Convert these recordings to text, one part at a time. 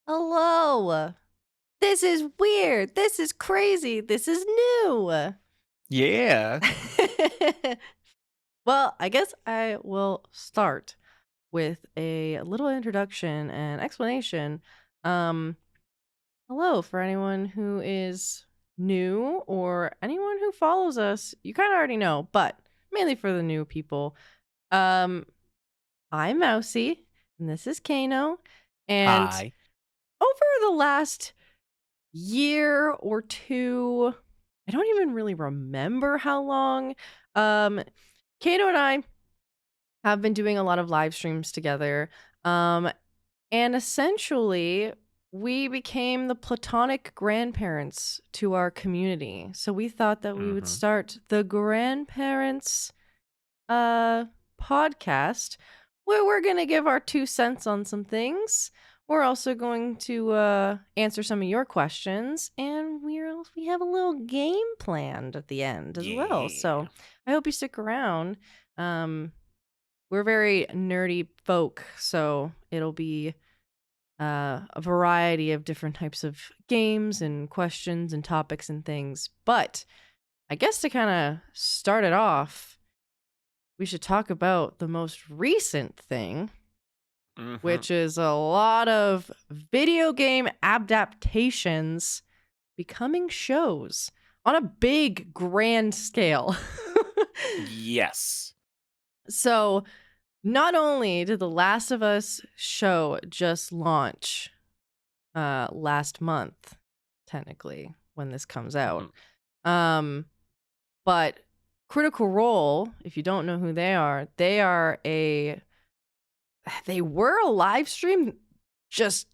Hello. This is weird. This is crazy. This is new. Yeah. Well, I guess I will start with a little introduction and explanation. Um, Hello for anyone who is new or anyone who follows us. You kind of already know, but mainly for the new people. Um, I'm Mousie, and this is Kano. And Hi. over the last year or two, I don't even really remember how long. Kato and I have been doing a lot of live streams together. Um, and essentially, we became the platonic grandparents to our community. So we thought that we would Mhm. start the grandparents podcast where we're going to give our 2 cents on some things. We're also going to answer some of your questions, and we have a little game planned at the end as well. So Yeah. I hope you stick around. Um, we're very nerdy folk, so it'll be a variety of different types of games and questions and topics and things. But I guess to kind of start it off, we should talk about the most recent thing, Mhm. which is a lot of video game adaptations becoming shows on a big, grand scale. Yes. So, not only did The Last of Us show just launch last month, technically, when this comes out, Mhm. um, but Critical Role, if you don't know who they were a live stream, just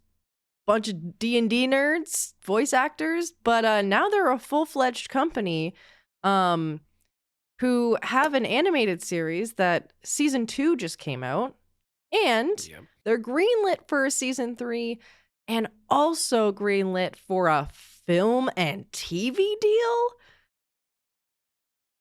bunch of D&D nerds, voice actors, but now they're a full-fledged company um who have an animated series that season 2 just came out, and Yep. they're greenlit for a season 3 and also greenlit for a film and TV deal.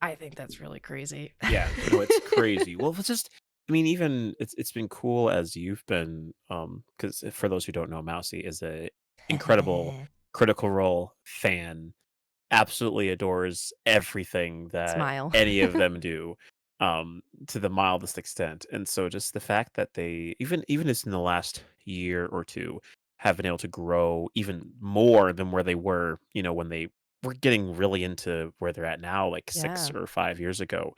I think that's really crazy. Yeah. No, it's crazy. Well, it's just I mean, even it's been cool as you've been, because for those who don't know, Mousy is a incredible Critical Role fan, absolutely adores everything that Smile. any of them do, to the mildest extent. And so just the fact that they even just in the last year or two have been able to grow even more than where they were, when they were getting really into where they're at now, like Yeah. 6 or 5 years ago.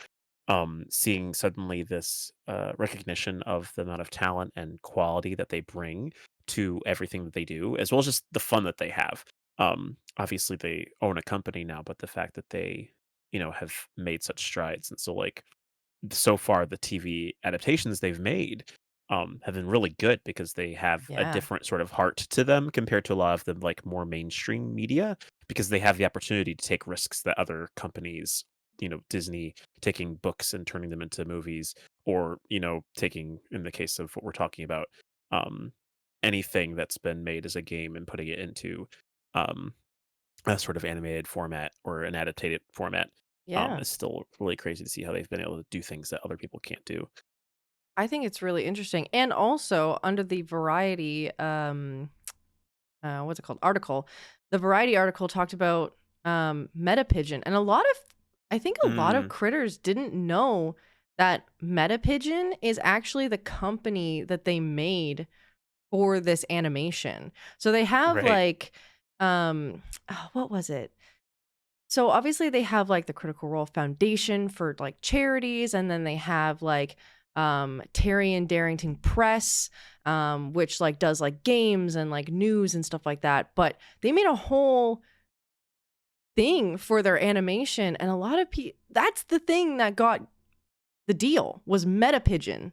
Seeing suddenly this recognition of the amount of talent and quality that they bring to everything that they do, as well as just the fun that they have. Obviously they own a company now, but the fact that they, have made such strides. And so like so far the TV adaptations they've made have been really good because they have a Yeah. different sort of heart to them compared to a lot of the like more mainstream media, because they have the opportunity to take risks that other companies, Disney taking books and turning them into movies, or, taking, in the case of what we're talking about, um anything that's been made as a game and putting it into um a sort of animated format or an adapted format. Yeah. It's still really crazy to see how they've been able to do things that other people can't do. I think it's really interesting. And also under the Variety what's it called? Article. The Variety article talked about Metapigeon, and I think a lot of Mm, critters didn't know that Metapigeon is actually the company that they made for this animation. So they have right. like what was it? So obviously they have like the Critical Role Foundation for like charities, and then they have like Terry and Darrington Press, which like does like games and like news and stuff like that. But they made a whole thing for their animation, and a lot of people, that's the thing that got the deal, was Metapigeon.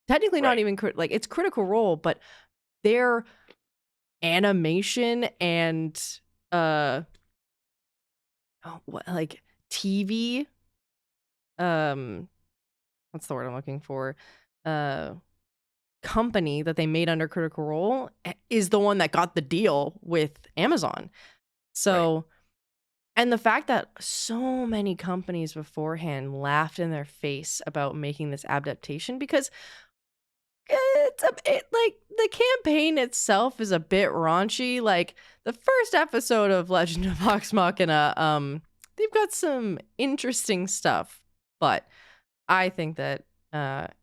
Technically not Right. even like it's Critical Role, but their animation and uh like TV, um what's the word I'm looking for? Uh company that they made under Critical Role is the one that got the deal with Amazon. Right. So, and the fact that so many companies beforehand laughed in their face about making this adaptation, because like the campaign itself is a bit raunchy. Like the first episode of Legend of Vox Machina, they've got some interesting stuff, but I think that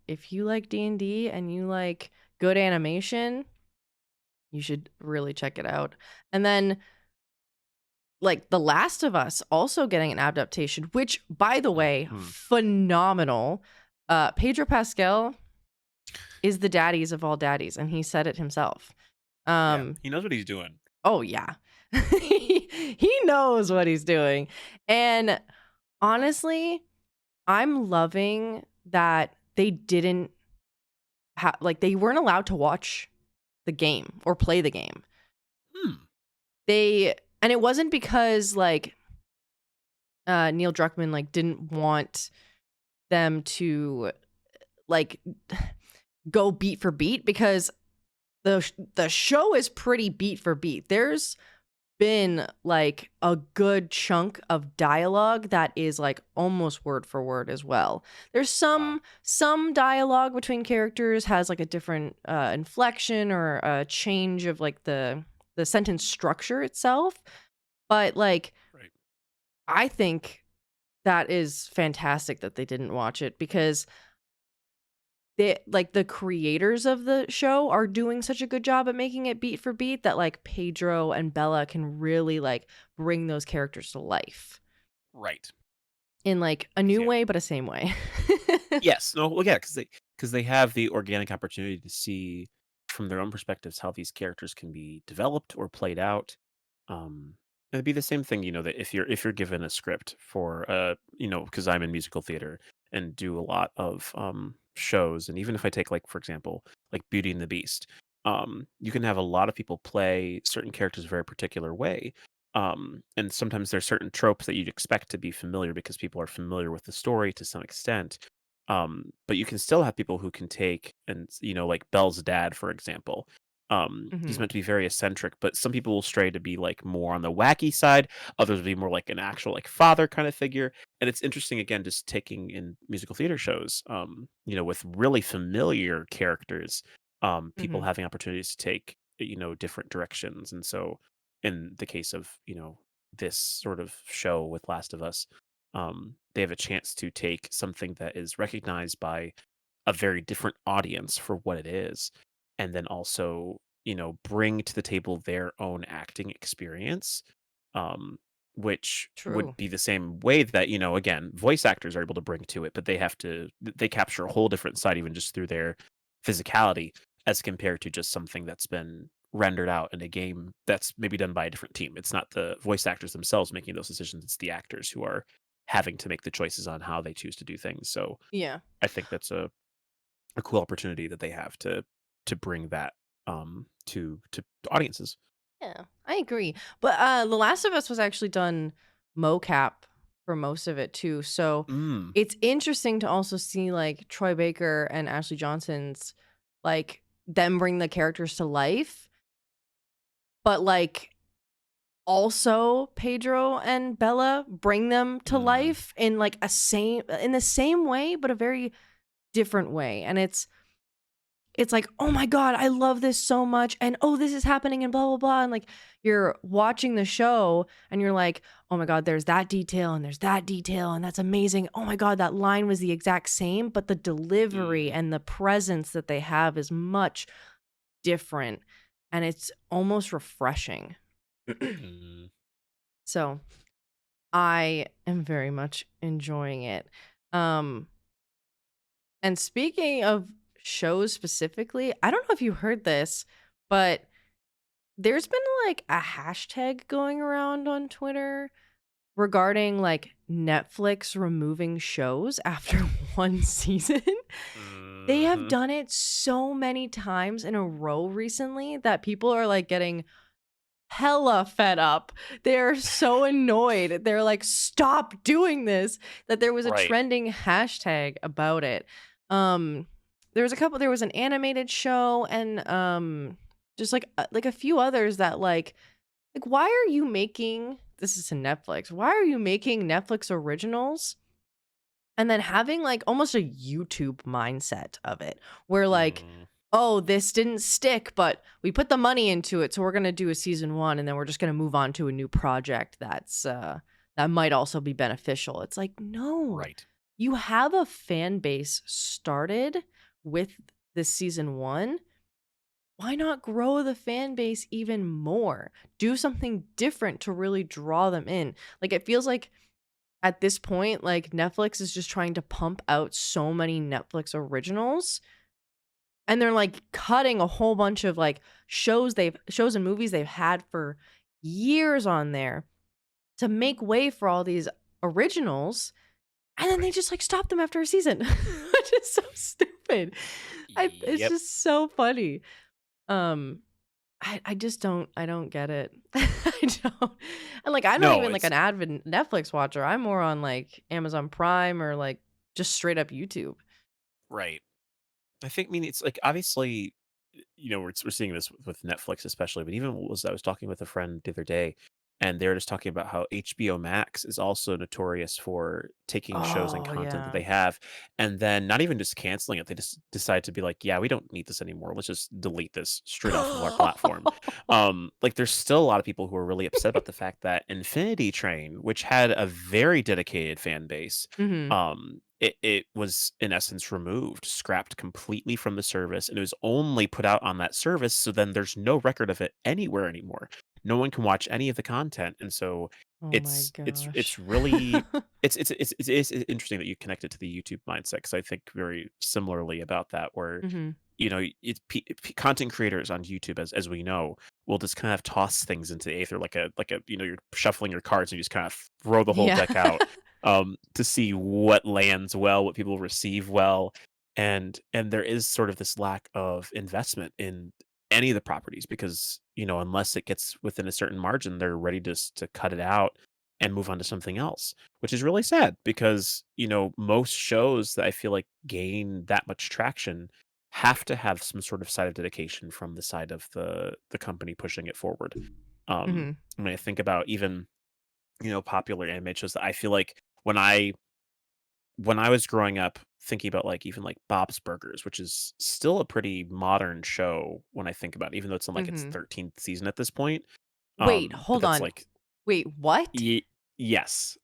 if you like D&D and you like good animation, you should really check it out. And then like The Last of Us also getting an adaptation, which by the way, Mhm. phenomenal. Pedro Pascal is the daddies of all daddies, and he said it himself. Yeah, Um, he knows what he's doing. oh yeah. he knows what he's doing. And honestly, I'm loving that they didn't like they weren't allowed to watch the game or play the game. Hmm. And it wasn't because like Neil Druckmann like didn't want them to like go beat for beat, because the show is pretty beat for beat. There's been like a good chunk of dialogue that is like almost word for word as well. There's Wow. some dialogue between characters has like a different inflection or a change of like the sentence structure itself, but like Right. I think that is fantastic that they didn't watch it, because the creators of the show are doing such a good job at making it beat for beat that like Pedro and Bella can really like bring those characters to life Right. in like a 'Cause, new yeah. way but a same way. Yes. No. Well, yeah, because they have the organic opportunity to see from their own perspectives how these characters can be developed or played out. It'd be the same thing, that if you're given a script for because I'm in musical theater and do a lot of shows, and even if I take like for example like Beauty and the Beast, you can have a lot of people play certain characters a very particular way. And sometimes there's certain tropes that you'd expect to be familiar because people are familiar with the story to some extent. But you can still have people who can take and like Belle's dad, for example. He's Mhm. meant to be very eccentric, but some people will stray to be like more on the wacky side. Others will be more like an actual like father kind of figure. And it's interesting again, just taking in musical theater shows, with really familiar characters, people Mhm. having opportunities to take, different directions. And so in the case of, this sort of show with Last of Us, they have a chance to take something that is recognized by a very different audience for what it is, and then also, bring to the table their own acting experience, um, which would True. be the same way that, again, voice actors are able to bring to it, but they capture a whole different side even just through their physicality as compared to just something that's been rendered out in a game that's maybe done by a different team. It's not the voice actors themselves making those decisions, it's the actors who are having to make the choices on how they choose to do things. So Yeah. I think that's a cool opportunity that they have to bring that to audiences. Yeah, I agree. But The Last of Us was actually done mocap for most of it too. So Mm. it's interesting to also see like Troy Baker and Ashley Johnson's like them bring the characters to life, but like also Pedro and Bella bring them to Mm. life in like in the same way but a very different way. And it's like, oh my God, I love this so much. And oh, this is happening and blah, blah, blah. And like you're watching the show and you're like, oh my God, there's that detail and there's that detail. And that's amazing. Oh my God, that line was the exact same, but the delivery Mm. and the presence that they have is much different. And it's almost refreshing. Mm. So I am very much enjoying it. Um, and speaking of shows specifically, I don't know if you heard this, but there's been like a hashtag going around on Twitter regarding like Netflix removing shows after one season. They have Mhm. done it so many times in a row recently that people are like getting hella fed up. They're so annoyed. They're like, stop doing this. That there was a Right. trending hashtag about it. Um, there was an animated show and just like a few others that like why are you making this is to Netflix? Why are you making Netflix originals and then having like almost a YouTube mindset of it where like Mm. oh, this didn't stick, but we put the money into it, so we're gonna do a season 1, and then we're just gonna move on to a new project that might also be beneficial. It's like, no, Right. you have a fan base started with this season 1. Why not grow the fan base even more? Do something different to really draw them in. Like, it feels like at this point, like, Netflix is just trying to pump out so many Netflix originals, and they're like cutting a whole bunch of like shows and movies they've had for years on there to make way for all these originals, and then they Right. just like stop them after a season. Which is so stupid. It's Yep. just so funny. um I just don't get it. I don't. And like, I'm not No, even like it's an avid Netflix watcher. I'm more on like Amazon Prime or like just straight up YouTube. right. I think, I mean, it's like obviously, we're seeing this with Netflix especially, but even I was talking with a friend the other day, and they were just talking about how HBO Max is also notorious for taking shows and Oh content that yeah. they have, and then not even just canceling it. They just decide to be like, yeah, we don't need this anymore. Let's just delete this straight off of our platform. Like there's still a lot of people who are really upset about the fact that Infinity Train, which had a very dedicated fan base, Mhm. it was in essence removed, scrapped completely from the service, and it was only put out on that service. So then there's no record of it anywhere anymore. No one can watch any of the content, and so Oh my it's gosh. really it's interesting that you connect it to the YouTube mindset, because I think very similarly about that, where Mhm. it's content creators on YouTube, as we know, will just kind of toss things into the aether like a you're shuffling your cards and you just kind of throw the whole Yeah. deck out, to see what lands well, what people receive well, and there is sort of this lack of investment in any of the properties, because unless it gets within a certain margin, they're ready to cut it out and move on to something else, which is really sad, because most shows that I feel like gain that much traction have to have some sort of side of dedication from the side of the company pushing it forward. Mhm. When I think about even popular anime shows, that I feel like when I was growing up, thinking about like even like Bob's Burgers, which is still a pretty modern show when I think about it, even though it's in like its Mhm. 13th season at this point. Wait, But hold that's on. like Wait, what? yes,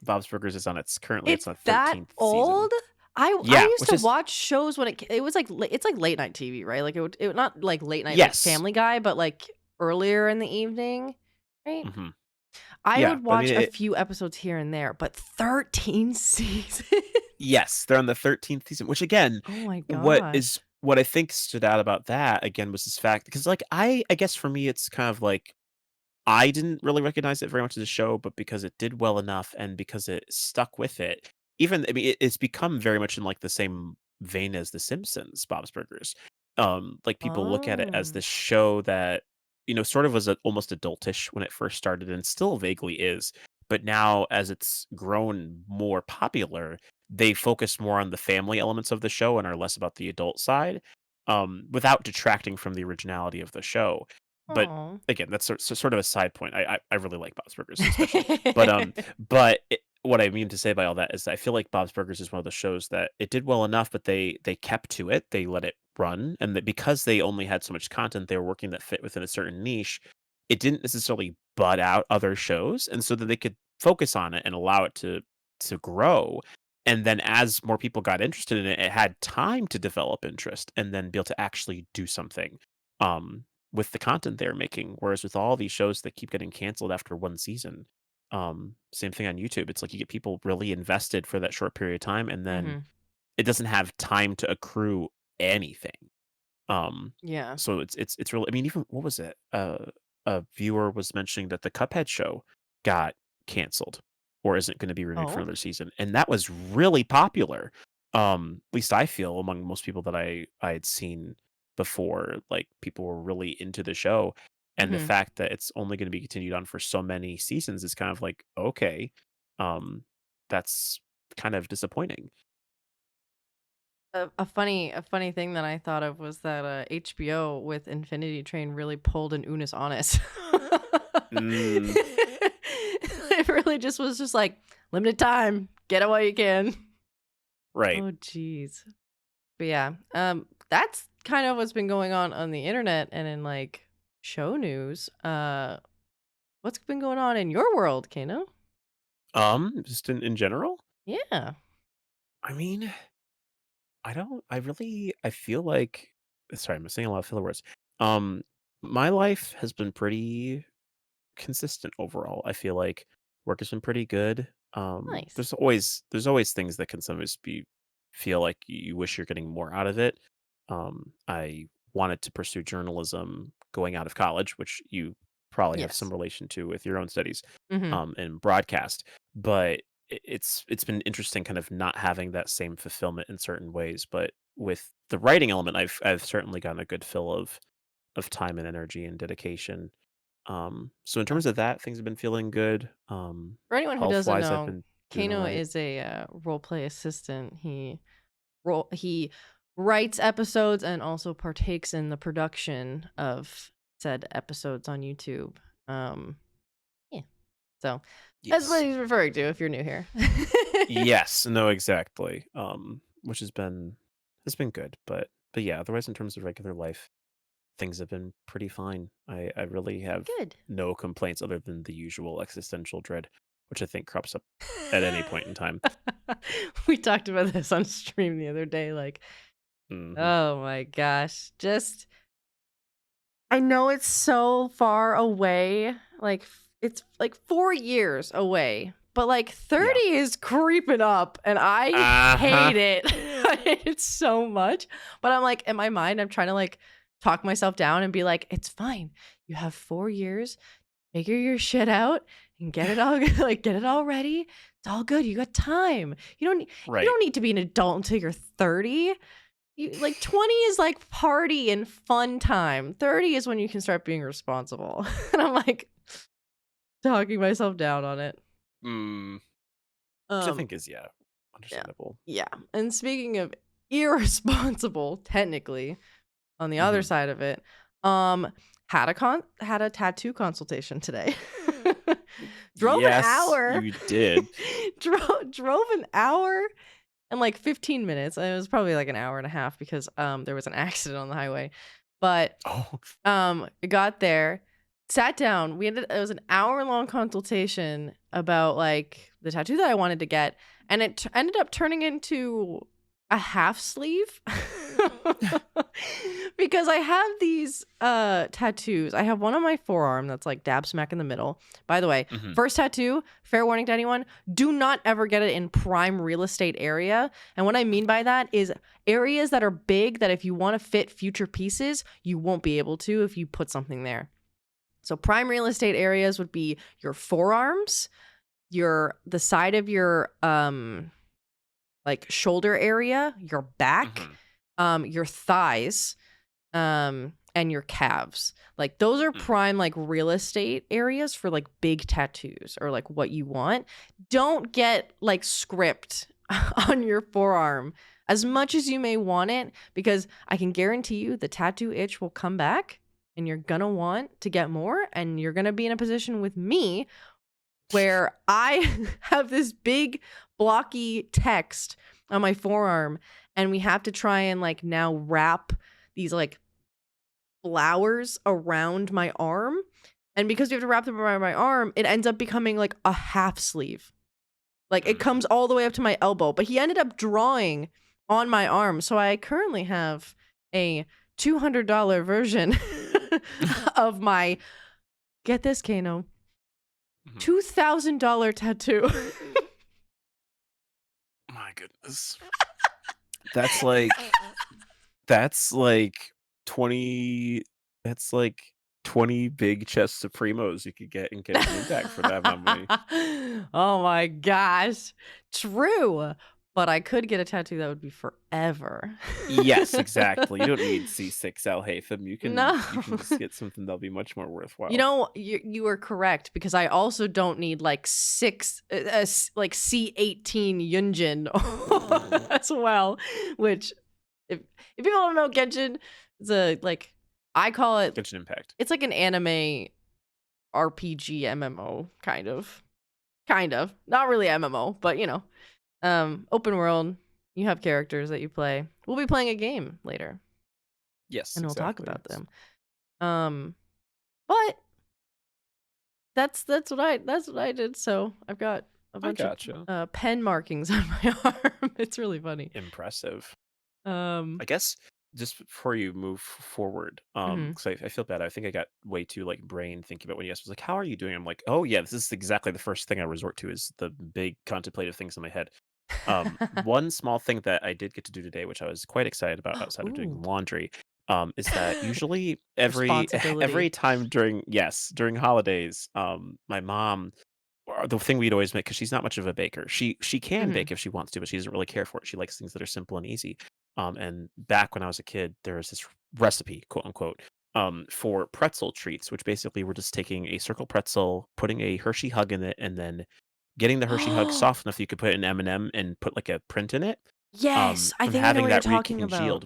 Bob's Burgers is on it's It's on that 13th season. old? I Yeah, used which to is watch shows when it was like it's like late night TV, right? Like it would not like late night like yes, Family Guy, but like earlier in the evening, right? hmm I yeah, would but I mean watch a few episodes here and there, but 13 seasons. yes, they're on the 13th season, which again, Oh my gosh. what I think stood out about that again was this fact, because like I guess for me it's kind of like I didn't really recognize it very much as a show, but because it did well enough and because it stuck with it, even I mean it's become very much in like the same vein as The Simpsons, Bob's Burgers. Like people look at it as Oh. this show that sort of was almost adultish when it first started, and still vaguely is, but now as it's grown more popular, they focus more on the family elements of the show and are less about the adult side, without detracting from the originality of the show. But Oh. again, that's sort of a side point. I really like Bob's Burgers especially, but what I mean to say by all that is that I feel like Bob's Burgers is one of the shows that it did well enough, but they kept to it. They let it run, and that because they only had so much content, they were working that fit within a certain niche. It didn't necessarily butt out other shows, and so that they could focus on it and allow it to grow. And then as more people got interested in it, it had time to develop interest and then be able to actually do something. Um, with the content they're making. Whereas with all these shows that keep getting canceled after one season, same thing on YouTube. It's like you get people really invested for that short period of time, and then Mhm. it doesn't have time to accrue anything. Um, Yeah. so it's really. I mean, even what was it? A viewer was mentioning that the Cuphead show got canceled or isn't going to be renewed for Oh. another season, and that was really popular. At least I feel among most people that I had seen before, like people were really into the show, and the Mhm. fact that it's only going to be continued on for so many seasons is kind of like okay, um, that's kind of disappointing. A funny thing that I thought of was that HBO with Infinity Train really pulled an Unis Honest. Mm, It really just was just like limited time, get it while you can. right. Oh jeez. But yeah, that's kind of what's been going on the internet and in like show news. What's been going on in your world, Kano? Just in general? Yeah. I mean, I feel like sorry, I'm saying a lot of filler words. Um, my life has been pretty consistent overall. I feel like work has been pretty good. Nice. There's always things that can sometimes feel like you wish you're getting more out of it. I wanted to pursue journalism going out of college, which you probably have some Yes. relation to with your own studies, Mm-hmm. in broadcast. But it's been interesting kind of not having that same fulfillment in certain ways. But with the writing element, I've certainly gotten a good fill of time and energy and dedication. So in Yeah. terms of that, things have been feeling good. For anyone who Health doesn't wise, I've know, been doing all Kano right. is a role play assistant. He writes episodes and also partakes in the production of said episodes on YouTube. Um, yeah. So that's what Yes. he's referring to if you're new here. Yes. No, exactly. Which has been good, but yeah, otherwise in terms of regular life, things have been pretty fine. I really have Good. no complaints other than the usual existential dread, which I think crops up at any point in time. We talked about this on stream the other day. Like, Hmm. oh my gosh. Just, I know it's so far away. Like, it's like 4 years away. But like 30 Yeah. is creeping up and I Uh-huh. hate it. I hate it so much. But I'm like, in my mind, I'm trying to like talk myself down and be like, it's fine. You have 4 years, figure your shit out and get it all like get it all ready. It's all good. You got time. You Right. don't need to be an adult until you're 30. You like 20 is like party and fun time. 30 is when you can start being responsible. And I'm like talking myself down on it. Mm, which I Um think is, yeah, yeah. understandable. Yeah. And speaking of irresponsible, technically, on the other Hmm. side of it, had a tattoo consultation today. Drove an Yes, hour. you did. Drove an hour and like 15 minutes. It was probably like an hour and a half because there was an accident on the highway. But Oh, I got there, sat down. It was an hour-long consultation about like the tattoo that I wanted to get, and it ended up turning into a half sleeve. Because I have these tattoos. I have one on my forearm that's like dab smack in the middle. By the way, mhm. first tattoo, fair warning to anyone, do not ever get it in prime real estate area. And what I mean by that is areas that are big that if you want to fit future pieces, you won't be able to if you put something there. So prime real estate areas would be your forearms, the side of your like shoulder area, your back, Mhm. your thighs, and your calves. Like those are Mm. prime like real estate areas for like big tattoos or like what you want. Don't get like script on your forearm as much as you may want it, because I can guarantee you the tattoo itch will come back and you're gonna want to get more, and you're gonna be in a position with me where I have this big blocky text on my forearm and we have to try and like now wrap these like flowers around my arm. And because we have to wrap them around my arm, it ends up becoming like a half sleeve. Like it Mm. comes all the way up to my elbow. But he ended up drawing on my arm. So I currently have a $200 version of my, get this, Kano, Mhm. $2,000 tattoo. My goodness. That's like that's like 20 that's like 20 big chests of Primos you could get and get it made back for that amount of money. Oh my gosh. True. But I could get a tattoo that would be forever. Yes, exactly. You don't need C6 Al-Haytham. No. You can just get something that'll be much more You worthwhile. know, you are correct, because I also don't need like like C18 Yunjin as well, which if people don't know Genshin, it's a like I call it, Genshin Impact. it's like an anime RPG MMO kind of. Kind of. Not really MMO, but you know. Open world, you have characters that you play. We'll be playing a game later. Yes, and we'll talk exactly. about them. Um, but that's what I did. So I've got a I bunch of gotcha. pen markings on my arm. It's really funny. Impressive. Um, I guess just before you move forward, mhm. 'cause I feel bad. I think I got way too like brain thinking about when you asked, was like, "How are you doing?" I'm like, "Oh yeah, this is exactly the first thing I resort to is the big contemplative things in my head." One small thing that I did get to do today, which I was quite excited about outside of doing Ooh. laundry, is that usually every Responsibility. every time during holidays, my mom or the thing we'd always make because she's not much of a baker. She can Mhm. bake if she wants to, but she doesn't really care for it. She likes things that are simple and easy. And back when I was a kid, there was this recipe, quote unquote, for pretzel treats, which basically we're just taking a circle pretzel, putting a Hershey hug in it, and then getting the Hershey hug soft enough you could put an M&M and put like a print in it. Yes, I From think I know having what you're that talking about. recongealed.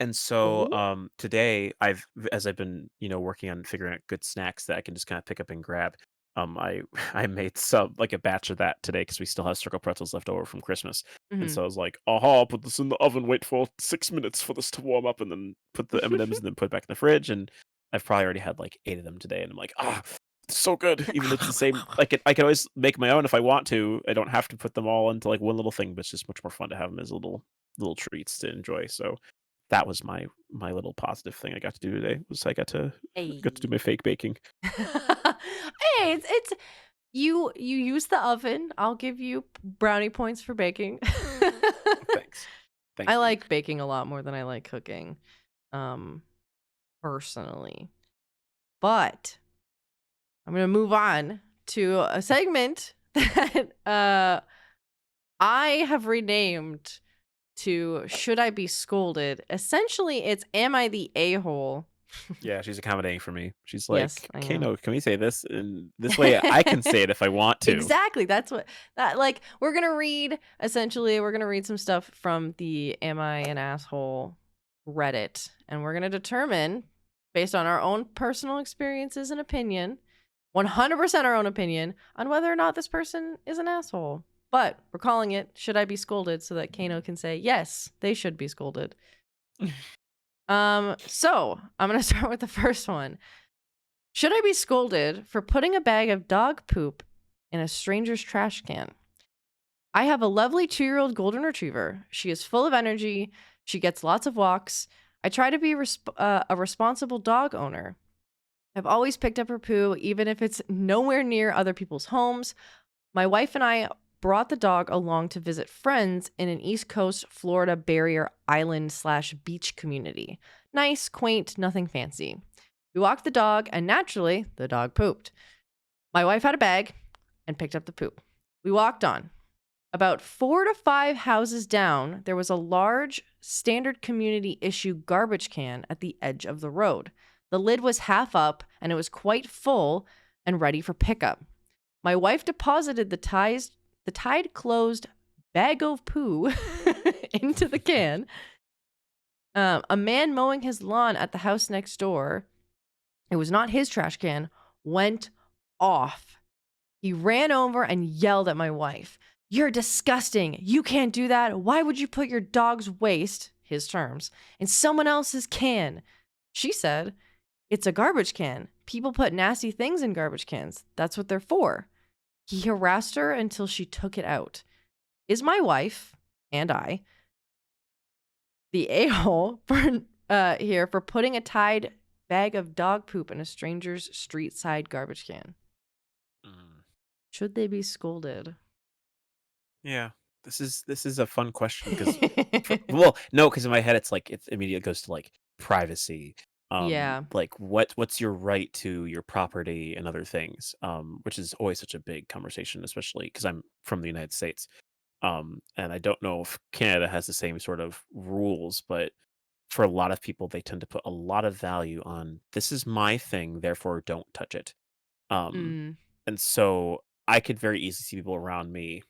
And so, Oh. today as I've been, working on figuring out good snacks that I can just kind of pick up and grab, I I made some like a batch of that today because we still have circle pretzels left over from Christmas. And Mhm. so I was like, "Aha, I'll put this in the oven, wait for 6 minutes for this to warm up, and then put the M&Ms and then put it back in the fridge." And I've probably already had like 8 of them today, and I'm like, "Ah, it's so good." Even though it's the same, I can always make my own if I want to. I don't have to put them all into like one little thing, but it's just much more fun to have them as little treats to enjoy. So that was my little positive thing I got to do today, was I got to do Hey. my fake baking. Hey, it's you use the oven. I'll give you brownie points for baking. Thanks. I Thank you. like baking a lot more than I like cooking, um, personally. But I'm gonna move on to a segment that I have renamed to "Should I Be Scolded?" Essentially, it's "Am I the a-hole?" Yeah, she's accommodating for me. She's Yes, like, I am. "Kano, can we say this? And this way I can say it if I want to." Exactly. That's what that like we're gonna read some stuff from the Am I an Asshole Reddit, and we're gonna determine based on our own personal experiences and opinion, 100% our own opinion on whether or not this person is an asshole. But we're calling it Should I Be Scolded so that Kano can say yes, they should be scolded. So I'm gonna start with the first one. Should I be scolded for putting a bag of dog poop in a stranger's trash can? I have a lovely 2-year-old golden retriever. She is full of energy. She gets lots of walks. I try to be a responsible dog owner. I've always picked up her poo, even if it's nowhere near other people's homes. My wife and I brought the dog along to visit friends in an East Coast Florida barrier island slash beach community. Nice, quaint, nothing fancy. We walked the dog, and naturally, the dog pooped. My wife had a bag and picked up the poop. We walked on. About 4 to 5 houses down, there was a large standard community issue garbage can at the edge of the road. The lid was half up and it was quite full and ready for pickup. My wife deposited the tied closed bag of poo into the can. A man mowing his lawn at the house next door, it was not his trash can, went off. He ran over and yelled at my wife. "You're disgusting. You can't do that. Why would you put your dog's waste," his terms, "in someone else's can?" She said, "It's a garbage can. People put nasty things in garbage cans. That's what they're for." He harassed her until she took it out. Is my wife and I the a-hole for here for putting a tied bag of dog poop in a stranger's street side garbage can? Mm. Should they be scolded? Yeah. This is a fun question because, well, no, because in my head it's like it immediately goes to like privacy. Yeah. Like what's your right to your property and other things, which is always such a big conversation, especially because I'm from the United States. And I don't know if Canada has the same sort of rules, but for a lot of people, they tend to put a lot of value on this is my thing, therefore don't touch it. Um, Mm, and so I could very easily see people around me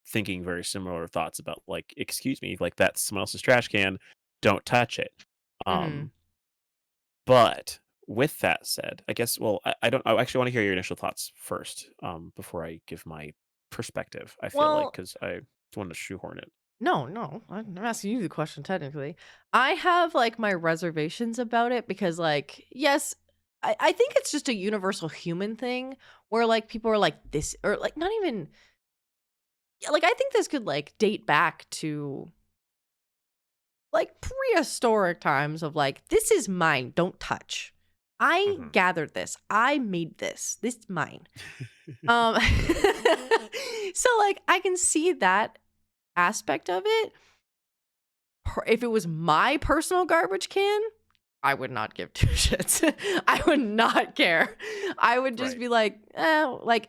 thinking very similar thoughts about like, excuse me, like that's someone else's trash can, don't touch it. mhm. Um, but with that said, I guess, well, I don't, I actually want to hear your initial thoughts first, before I give my perspective. I feel like Well, because I want to shoehorn it. No, no. I'm asking you the question technically. I have like my reservations about it because like, yes, I think it's just a universal human thing where like people are like this or like not even yeah, like I think this could like date back to like prehistoric times of like, this is mine, don't touch. I Mhm. gathered this. I made this. This is mine. Um so like I can see that aspect of it. If it was my personal garbage can, I would not give two shits. I would not care. I would just Right. be like, like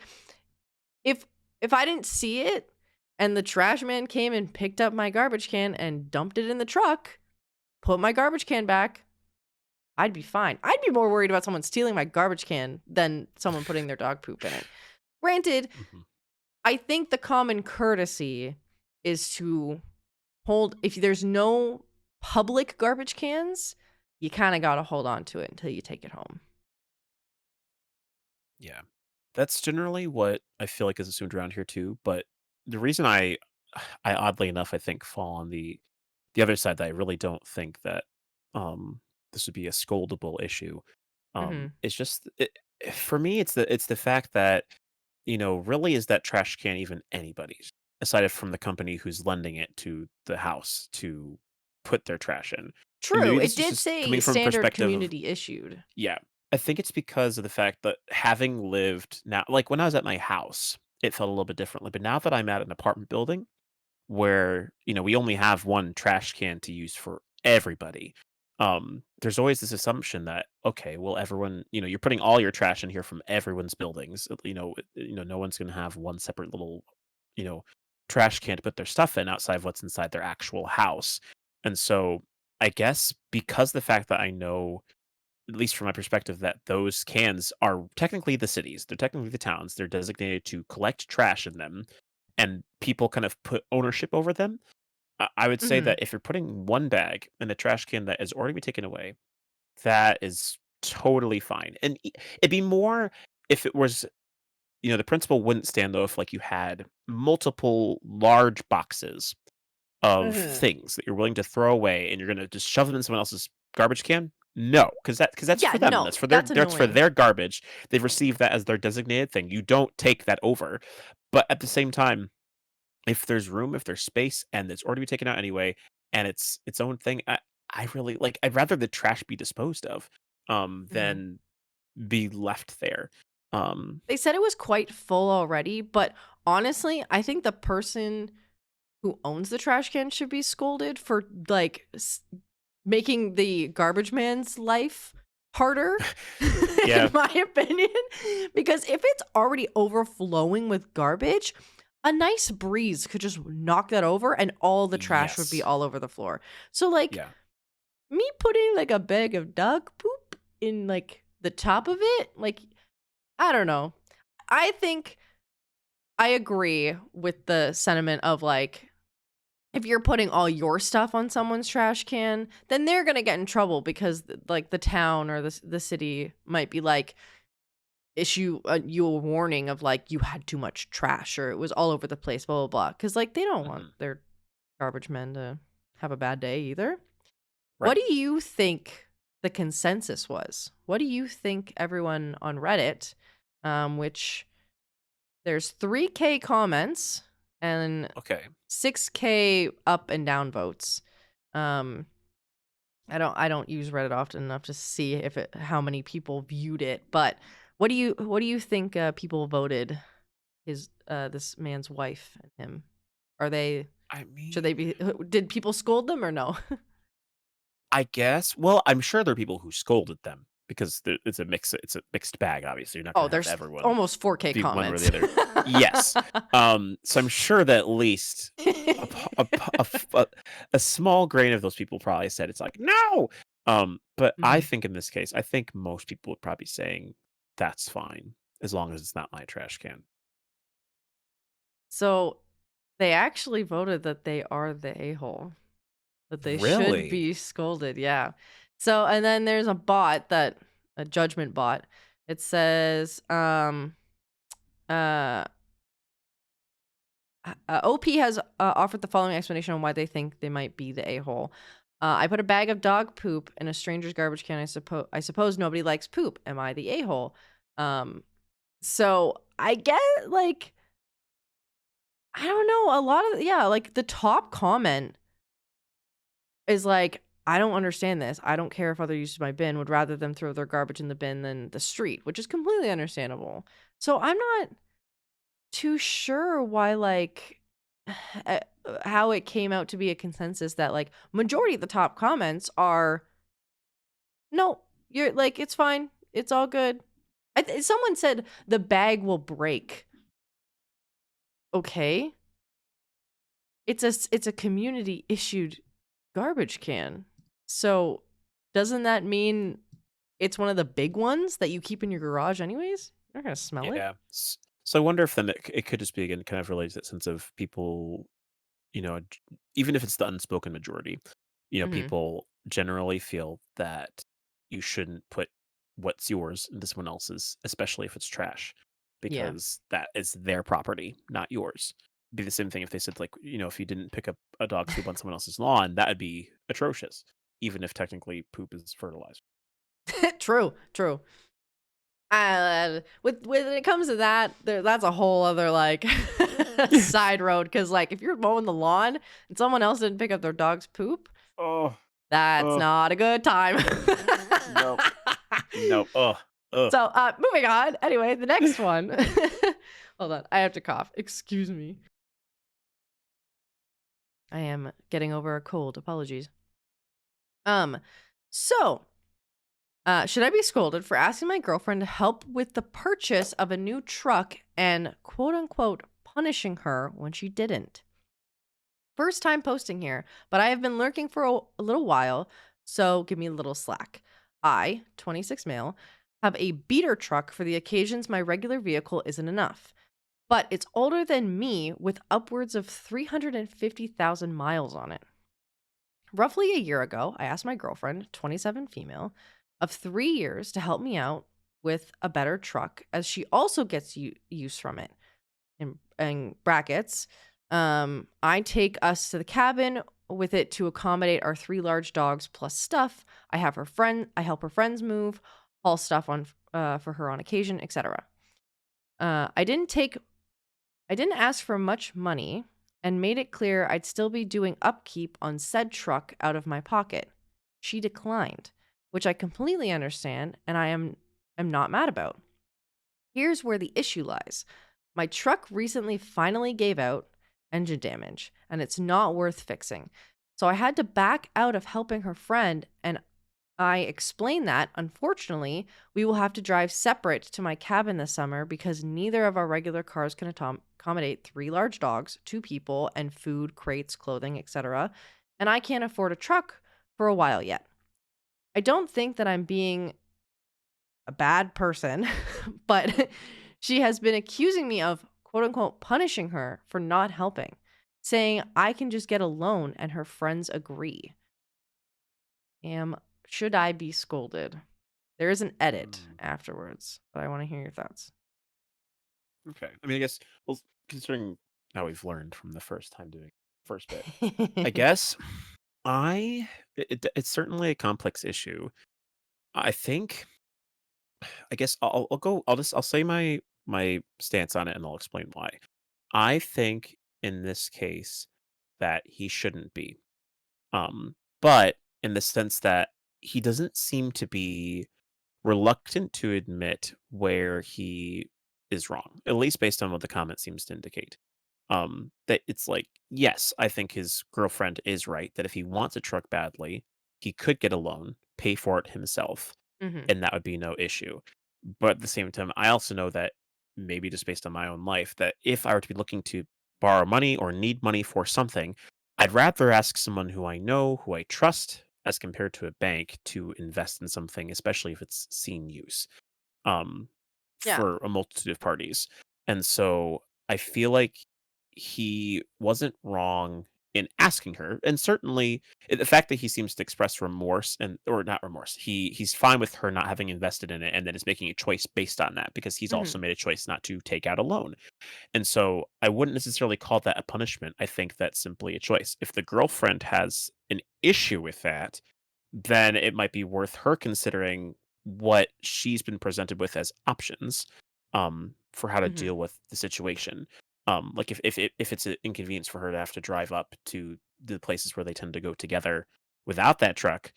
if I didn't see it and the trash man came and picked up my garbage can and dumped it in the truck, put my garbage can back, I'd be fine. I'd be more worried about someone stealing my garbage can than someone putting their dog poop in it. Granted, Mhm. I think the common courtesy is to hold if there's no public garbage cans, you kind of got to hold on to it until you take it home. Yeah. That's generally what I feel like is assumed around here too, but the reason I oddly enough, I think fall on the other side that I really don't think that, this would be a scoldable issue, Mhm. it's just for me, it's the fact that, really is that trash can even anybody's, aside from the company who's lending it to the house to put their trash in. And True, maybe it this is did just say coming from a standard perspective of community issued. yeah. I think it's because of the fact that having lived now like, when I was at my house, it felt a little bit differently, but now that I'm at an apartment building where, we only have 1 trash can to use for everybody, there's always this assumption that, okay, well, everyone you're putting all your trash in here from everyone's buildings, no one's gonna have 1 separate little, you know, trash can to put their stuff in outside of what's inside their actual house, and so, I guess because the fact that I know at least from my perspective, that those cans are technically the cities. They're technically the towns. They're designated to collect trash in them, and people kind of put ownership over them. I would say Mhm. that if you're putting 1 bag in a trash can that has already been taken away, that is totally fine. And it'd be more if it was, the principle wouldn't stand though if like you had multiple large boxes of Mhm. things that you're willing to throw away and you're gonna just shove them in someone else's garbage can? No, because that's Yeah, for them. no, that's That's for annoying. their garbage. They've received that as their designated thing. You don't take that over. But at the same time, if there's room, if there's space, and it's already been taken out anyway, and it's its own thing, I really like I'd rather the trash be disposed of, Mhm. than be left there. Um, They said it was quite full already, but honestly, I think the person who owns the trash can should be scolded for like making the garbage man's life harder, in yeah, my opinion. Because if it's already overflowing with garbage, a nice breeze could just knock that over and all the trash would be yes. all over the floor. So, like, Yeah. me putting like a bag of dog poop in like the top of it, like, I don't know. I think I agree with the sentiment of like, if you're putting all your stuff on someone's trash can, then they're gonna get in trouble because like the town or the city might be like issue you a warning of like you had too much trash or it was all over the place, blah blah blah. Because like they don't want Mhm. their garbage men to have a bad day either. What Right. do you think the consensus was? What do you think everyone on Reddit, which there's 3K comments and Okay. 6K up and down votes. Um, I don't use Reddit often enough to see if it how many people viewed it, but what do you think people voted his this man's wife and him? Are they I should they mean be did people scold them or no? I guess. Well, I'm sure there are people who scolded them because it's a mixed bag, obviously. You're not Oh, gonna have there's everyone almost 4K be one way or the comments. other. Yes. So I'm sure that at least a p a small grain of those people probably said it's like, "No!" But I Mhm. think in this case, I think most people would probably be saying, "That's fine, as long as it's not my trash can." So, they actually voted that they are the a-hole. That they should Really? be scolded, yeah. So, and then there's a judgment bot. It says, uh, OP has offered the following explanation on why they think they might be the a-hole. I put a bag of dog poop in a stranger's garbage can. I suppose nobody likes poop. Am I the a-hole? Um, so I get like I don't know. A lot of like the top comment is like, I don't understand this. I don't care if other use my bin. Would rather them throw their garbage in the bin than the street, which is completely understandable. So I'm not too sure why uh, how it came out to be a consensus that like majority of the top comments are no, you're like it's fine, it's all good. Someone said the bag will break. Okay, it's a community issued garbage can. So doesn't that mean it's one of the big ones that you keep in your garage anyways? You're not gonna smell it. Yeah. So I wonder if then it could just be again kind of related to that sense of people, even if it's the unspoken majority, Mhm. people generally feel that you shouldn't put what's yours into someone else's, especially if it's trash, Yeah. because that is their property, not yours. Be the same thing if they said like, if you didn't pick up a dog's poop on someone else's lawn, that would be atrocious, even if technically poop is fertilizer. True, true. With when it comes to that, that's a whole other like side road. Because like if you're mowing the lawn and someone else didn't pick up their dog's poop, Oh, that's oh, not a good time. no, no, oh. So, moving on. Anyway, the next one. Hold on, I have to cough. Excuse me. I am getting over a cold. Apologies. Um, so should I be scolded for asking my girlfriend to help with the purchase of a new truck and quote unquote punishing her when she didn't? First time posting here, but I have been lurking for a little while, so give me a little slack. I, 26 male, have a beater truck for the occasions my regular vehicle isn't enough, but it's older than me with upwards of 350,000 miles on it. Roughly a year ago, I asked my girlfriend, 27 female, of 3 years to help me out with a better truck as she also gets use from it. In brackets, I take us to the cabin with it to accommodate our three large dogs plus stuff. I help her friends move, haul stuff on for her on occasion, etc. I didn't ask for much money and made it clear I'd still be doing upkeep on said truck out of my pocket. She declined, which I completely understand and am not mad about. Here's where the issue lies. My truck recently finally gave out engine damage, and it's not worth fixing. So I had to back out of helping her friend, and I explained that, unfortunately, we will have to drive separate to my cabin this summer because neither of our regular cars can accommodate three large dogs, two people, and food, crates, clothing, etc. And I can't afford a truck for a while yet. I don't think that I'm being a bad person, but she has been accusing me of quote unquote punishing her for not helping, saying I can just get a loan and her friends agree. Am Should I be scolded? There is an edit Mm, afterwards, but I want to hear your thoughts. okay. I mean, I guess, well, considering how we've learned from the first time doing first bit, I guess it's certainly a complex issue. I think, I guess I'll go. I'll say my stance on it, and I'll explain why. I think in this case that he shouldn't be, but in the sense that he doesn't seem to be reluctant to admit where he is wrong, at least based on what the comment seems to indicate. That it's like, yes, I think his girlfriend is right that if he wants a truck badly, he could get a loan, pay for it himself, Hmm. and that would be no issue. But at the same time, I also know that maybe just based on my own life, that if I were to be looking to borrow money or need money for something, I'd rather ask someone who I know, who I trust, as compared to a bank to invest in something, especially if it's seen use, um, Yeah. for a multitude of parties. And so I feel like he wasn't wrong in asking her. And certainly the fact that he seems to express remorse and or not remorse, he's fine with her not having invested in it and then is making a choice based on that because he's Hmm. also made a choice not to take out a loan. And so I wouldn't necessarily call that a punishment. I think that's simply a choice. If the girlfriend has an issue with that, then it might be worth her considering what she's been presented with as options for how to Hmm. deal with the situation. Like if it's an inconvenience for her to have to drive up to the places where they tend to go together without that truck,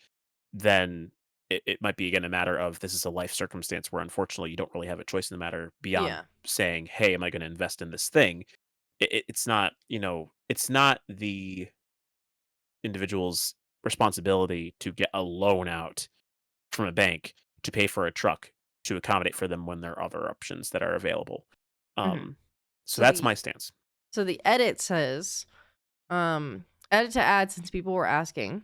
then it might be again a matter of this is a life circumstance where unfortunately you don't really have a choice in the matter beyond Yeah. saying, "Hey, am I going to invest in this thing?" It's not, it's not the individual's responsibility to get a loan out from a bank to pay for a truck to accommodate for them when there are other options that are available. Hmm. Um, so So that's the my stance. so the edit says, edit to add since people were asking.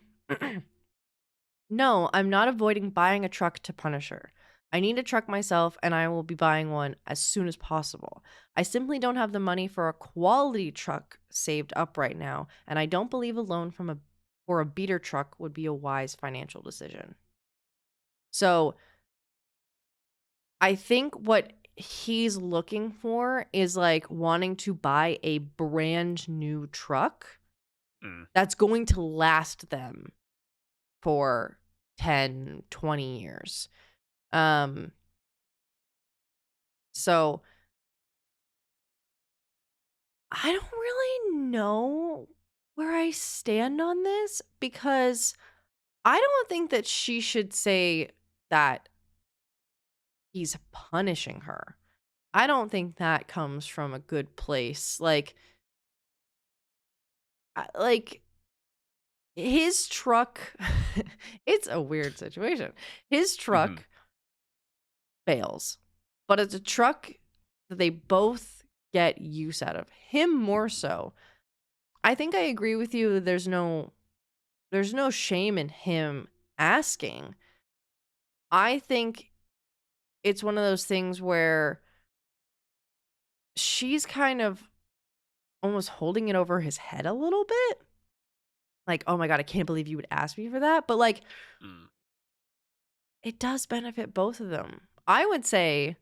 No, I'm not avoiding buying a truck to punish her. I need a truck myself and I will be buying one as soon as possible. I simply don't have the money for a quality truck saved up right now, and I don't believe a loan for a beater truck would be a wise financial decision. So, I think what he's looking for is like wanting to buy a brand new truck Mm, that's going to last them for 10, 20 years. Um so I don't really know where I stand on this because I don't think that she should say that he's punishing her. I don't think that comes from a good place. Like his truck it's a weird situation. His mhm, truck fails, but it's a truck that they both get use out of. Him more so. I think I agree with you. There's no shame in him asking. I think it's one of those things where she's kind of almost holding it over his head a little bit. Like, "Oh my god, I can't believe you would ask me for that." But like mm, it does benefit both of them. I would say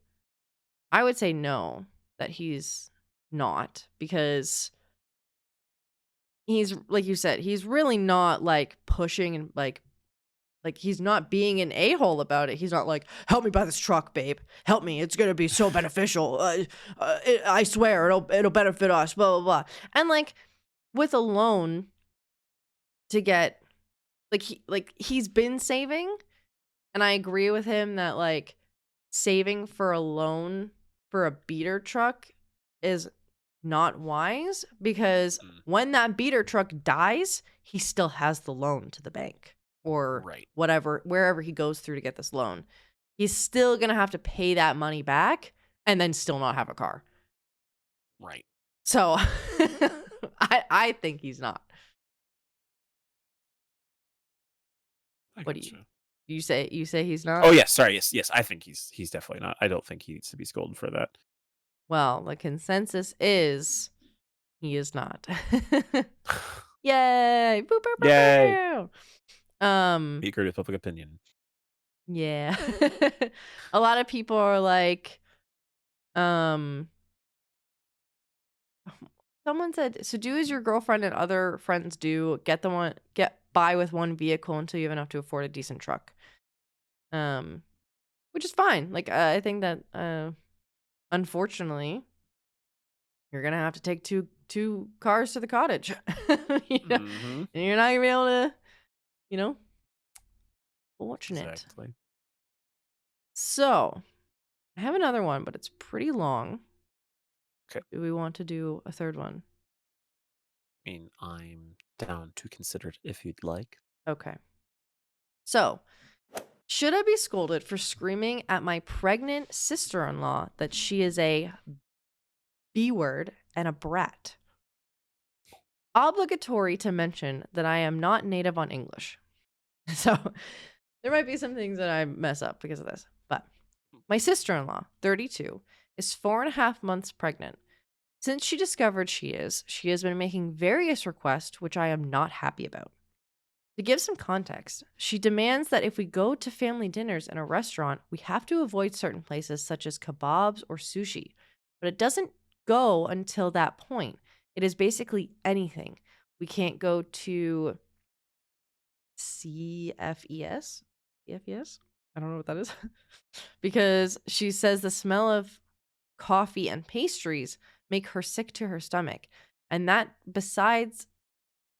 no, that he's not, because he's like you said, he's really not like pushing and like he's not being an a-hole about it. He's not like, "Help me buy this truck, babe. Help me. It's gonna be so beneficial. I swear it'll benefit us." Blah blah blah. And like with a loan to get he's been saving, and I agree with him that like saving for a loan for a beater truck is not wise because mm, when that beater truck dies, he still has the loan to the bank or right, whatever, wherever he goes through to get this loan. He's still going to have to pay that money back and then still not have a car. right. So I think he's not. I What do you gotcha. you say he's Oh not? yes, sorry. Yes, yes. I think he's definitely not. I don't think he needs to be scolded for that. Well, the consensus is he is not. Yay! Boo, boo, boo, Yay! boo. We agree with public opinion. Yeah. A lot of people are like, um, someone said, so do as your girlfriend and other friends do. Get by with one vehicle until you have enough to afford a decent truck. Um, which is fine. Like, I think that, unfortunately, you're gonna have to take two cars to the cottage. You know, Mhm. and you're not gonna be able to, you know, fortunate. Exactly. So, I have another one, but it's pretty long. Okay. Do we want to do a third one? I mean, I'm down to consider it if you'd like. Okay. So, should I be scolded for screaming at my pregnant sister in law that she is a B word and a brat? Obligatory to mention that I am not native on English. So, there might be some things that I mess up because of this. But my sister in law, 32, is 4.5 months pregnant. Since she discovered she has been making various requests, which I am not happy about. To give some context, she demands that if we go to family dinners in a restaurant, we have to avoid certain places such as kebabs or sushi. But it doesn't go until that point. It is basically anything. We can't go to CFES? CFES? I don't know what that is. Because she says the smell of coffee and pastries make her sick to her stomach. And besides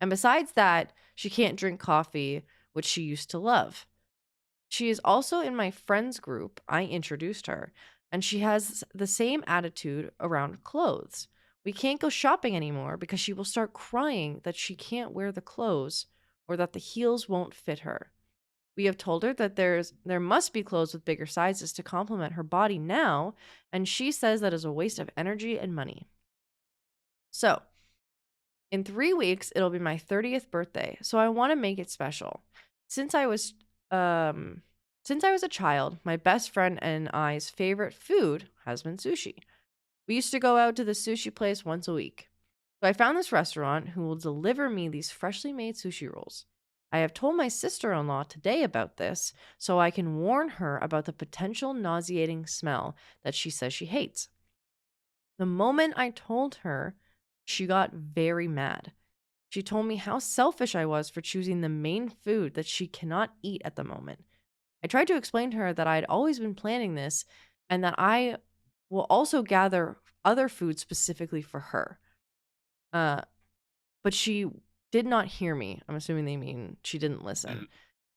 that, she can't drink coffee, which she used to love. She is also in my friends group. I introduced her, and she has the same attitude around clothes. We can't go shopping anymore because she will start crying that she can't wear the clothes or that the heels won't fit her. We have told her that there must be clothes with bigger sizes to complement her body now, and she says that is a waste of energy and money. So, in 3 weeks, it'll be my 30th birthday, so I want to make it special. Since I was um since I was a child, my best friend and I's favorite food has been sushi. We used to go out to the sushi place once a week. So I found this restaurant who will deliver me these freshly made sushi rolls. I have told my sister-in-law today about this so I can warn her about the potential nauseating smell that she says she hates. The moment I told her, she got very mad. She told me how selfish I was for choosing the main food that she cannot eat at the moment. I tried to explain to her that I had always been planning this and that I will also gather other food specifically for her. Uh, but she did not hear me. I'm assuming they mean she didn't listen. Mhm.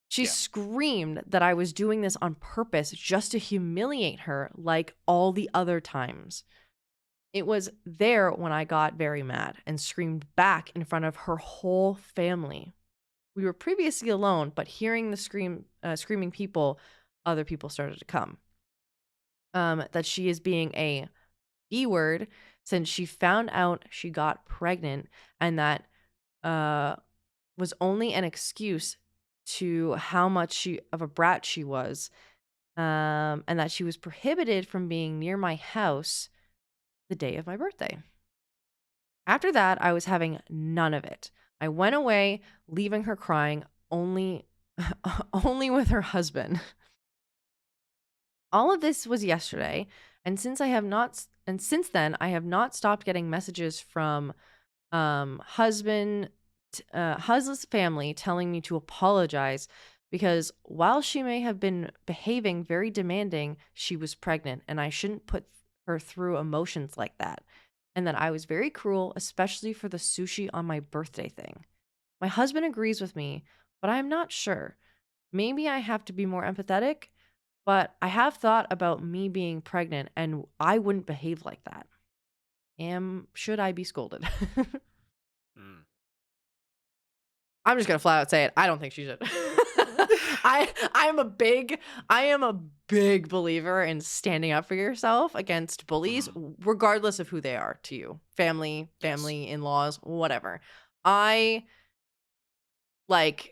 She Yeah. screamed that I was doing this on purpose just to humiliate her like all the other times. It was there when I got very mad and screamed back in front of her whole family. We were previously alone, but hearing the screaming people, other people started to come. That she is being a B word since she found out she got pregnant, and that uh, was only an excuse to how much she of a brat she was, and that she was prohibited from being near my house the day of my birthday. After that, I was having none of it. I went away, leaving her crying only only with her husband. All of this was yesterday, and since then I have not stopped getting messages from husband's family telling me to apologize because while she may have been behaving very demanding, she was pregnant and I shouldn't put her through emotions like that. And that I was very cruel, especially for the sushi on my birthday thing. My husband agrees with me, but I'm not sure. Maybe I have to be more empathetic, but I have thought about me being pregnant and I wouldn't behave like that. Should I be scolded? Mm. I'm just gonna flat out say it. I don't think she should. I am a big believer in standing up for yourself against bullies, Mhm. regardless of who they are to you. Yes. In-laws, whatever. I like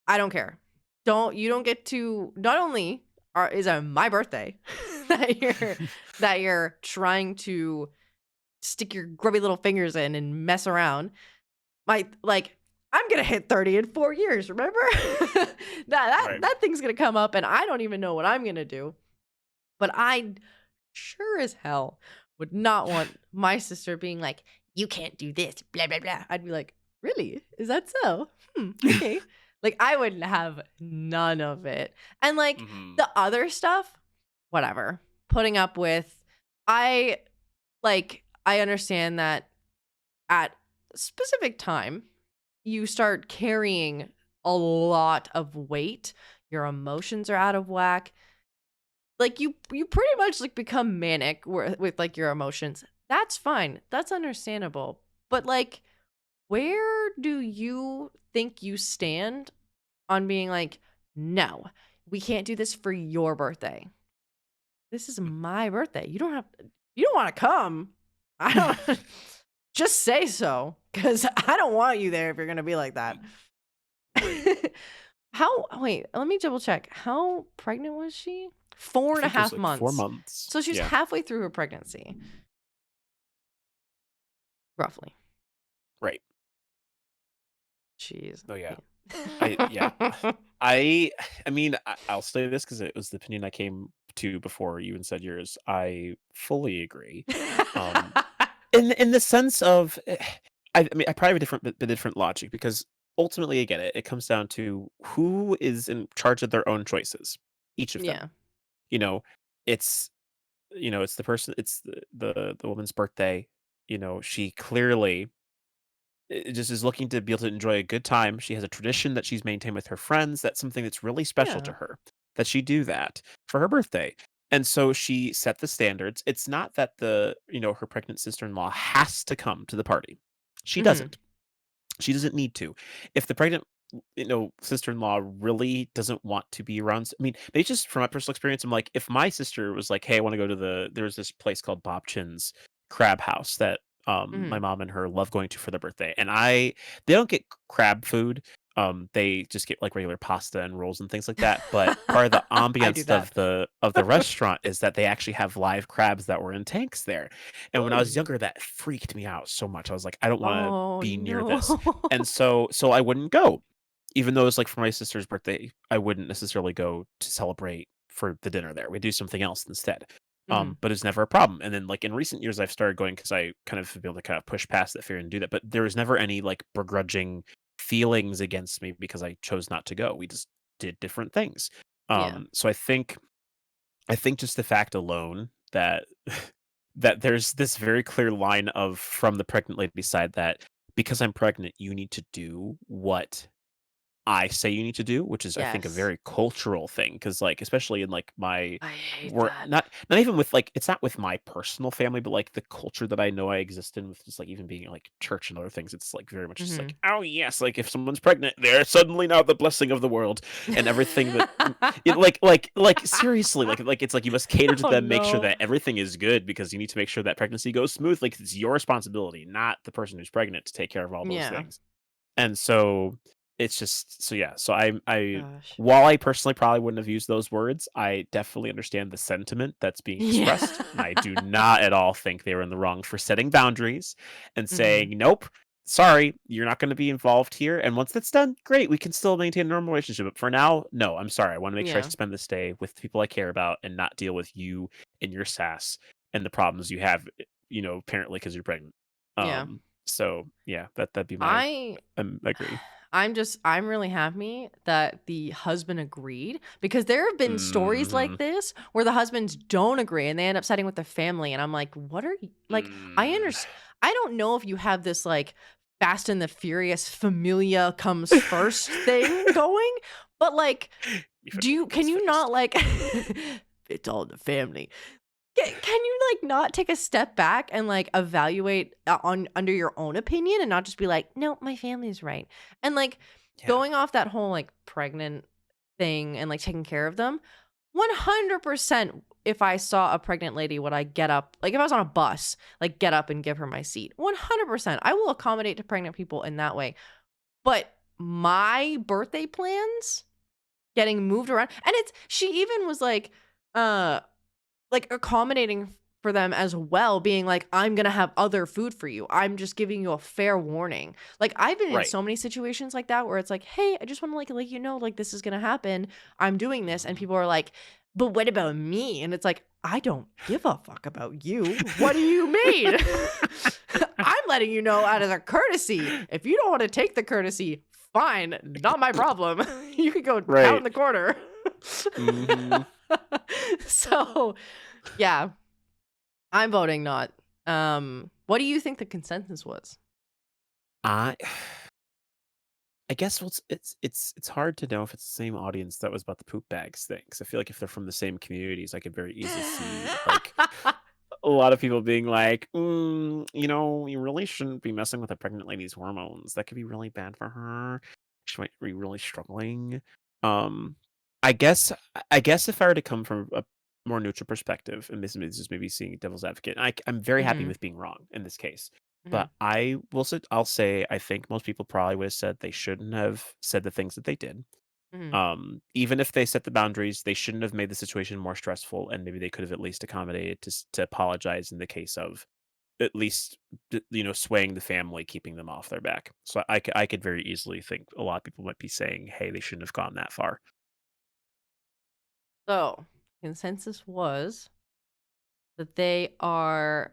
I don't care. You don't get to not only is it my birthday that you're trying to stick your grubby little fingers in and mess around. I'm gonna hit 30 in 4 years, remember? Right. That thing's gonna come up and I don't even know what I'm gonna do. But I sure as hell would not want my sister being like, you can't do this, blah blah blah. I'd be like, really? Is that so? Okay. Like I would have none of it. And like Mhm. the other stuff, whatever. Putting up with I I understand that at a specific time you start carrying a lot of weight, your emotions are out of whack. Like you pretty much like become manic with like your emotions. That's fine. That's understandable. But like where do you think you stand on being like, "No, we can't do this for your birthday. This is my birthday. You don't want to come. I don't just say so cuz I don't want you there if you're going to be like that." Right. Wait, let me double check. How pregnant was she? Four I and a think it was half like 4 months. months. So she's Yeah. halfway through her pregnancy. roughly. Right. Jeez. Oh yeah. Yeah. Yeah. I I mean, I'll say this because it was the opinion I came to before you even said yours. I fully agree. Um, in the sense of, I mean, I probably have a different logic because ultimately, I get it. It comes down to who is in charge of their own choices, each of them. Yeah. You know, it's it's the person, it's the woman's birthday. She clearly just is looking to be able to enjoy a good time. She has a tradition that she's maintained with her friends. That's something that's really special to Yeah. her, that she do that for her birthday. And so she set the standards. It's not that her pregnant sister-in-law has to come to the party. She Mhm. doesn't. She doesn't need to. If the pregnant, sister-in-law really doesn't want to be around, I mean, maybe just from my personal experience, I'm like, if my sister was like, "Hey, I want to go to there's this place called Bob Chin's Crab House that my Mhm. mom and her love going to for their birthday," and they don't get crab food. They just get like regular pasta and rolls and things like that. But part of the I do ambiance that. of the restaurant is that they actually have live crabs that were in tanks there. And when I was Ooh. younger, that freaked me out so much. I was like, I don't want to Oh, be near no. this. And so I wouldn't go. Even though it's like for my sister's birthday, I wouldn't necessarily go to celebrate for the dinner there. We'd do something else instead. Mhm. But it's never a problem. And then like in recent years I've started going because I kind of be able to kind of push past that fear and do that. But there was never any like begrudging feelings against me because I chose not to go. We just did different things. Yeah. So I think just the fact alone that that there's this very clear line of from the pregnant lady's side that because I'm pregnant, you need to do what I say you need to do, which is I think a Yes. very cultural thing because like especially in like my I hate work, that. not even with like it's not with my personal family, but like the culture that I know I exist in with just like even being like church and other things, it's like very much just like, Mhm. oh yes, like if someone's pregnant, they're suddenly now the blessing of the world and everything that like seriously, like it's like you must cater to Oh, them, make sure no. that everything is good because you need to make sure that pregnancy goes smooth. Like it's your responsibility, not the person who's pregnant, to take care of all those Yeah. things. And so it's just so yeah, so I Gosh. while I personally probably wouldn't have used those words, I definitely understand the sentiment that's being Yeah. expressed, and I do not at all think they were in the wrong for setting boundaries and Mhm. saying, "Nope, sorry, you're not gonna be involved here." And once that's done, great, we can still maintain a normal relationship. But for now, no, I'm sorry. I want to make sure I Yeah. spend this day with people I care about and not deal with you and your sass and the problems you have, apparently because you're pregnant. Yeah. So yeah, that'd be my I agree. I'm really happy that the husband agreed because there have been stories like Mhm. this where the husbands don't agree and they end up siding with the family and I'm like, "What are you like Mm. I don't know if you have this like Fast and the Furious familia comes first thing going, but like You do family you can comes you not first. like it's all in the family. Can you, like, not take a step back and, like, evaluate, on under your own opinion and not just be like, "No, my family's right." And, like, Yeah. going off that whole, like, pregnant thing and, like, taking care of them, 100% if I saw a pregnant lady, would I get up like, if I was on a bus, like, get up and give her my seat. 100%. I will accommodate to pregnant people in that way. But my birthday plans getting moved around and it's she even was uh like, accommodating for them as well, being like, "I'm gonna have other food for you. I'm just giving you a fair warning." Like, I've been in Right. so many situations like that where it's like, "Hey, I just wanna, like, let you know, like, this is gonna happen. I'm doing this." And Mhm. people are like, "But what about me?" And it's like, "I don't give a fuck about you. What do you mean? I'm letting you know out of the courtesy. If you don't wanna take the courtesy, fine, not my problem. You could go out in Right. the corner." Mhm. So yeah, I'm voting not. What do you think the consensus was? I I guess well, it's hard to know if it's the same audience that was about the poop bags thing. Because I feel like if they're from the same communities, I could very easily see, like, a lot of people being like, you really shouldn't be messing with a pregnant lady's hormones. That could be really bad for her. She might be really struggling." Um, I guess if I were to come from a more neutral perspective, and this is maybe seeing devil's advocate, I'm very happy Mhm, with being wrong in this case. mhm, But I'll say I think most people probably would have said they shouldn't have said the things that they did. mhm. Even if they set the boundaries, they shouldn't have made the situation more stressful, and maybe they could have at least accommodated to apologize in the case of at least swaying the family, keeping them off their back. So I could very easily think a lot of people might be saying, hey, they shouldn't have gone that far. So, consensus was that they are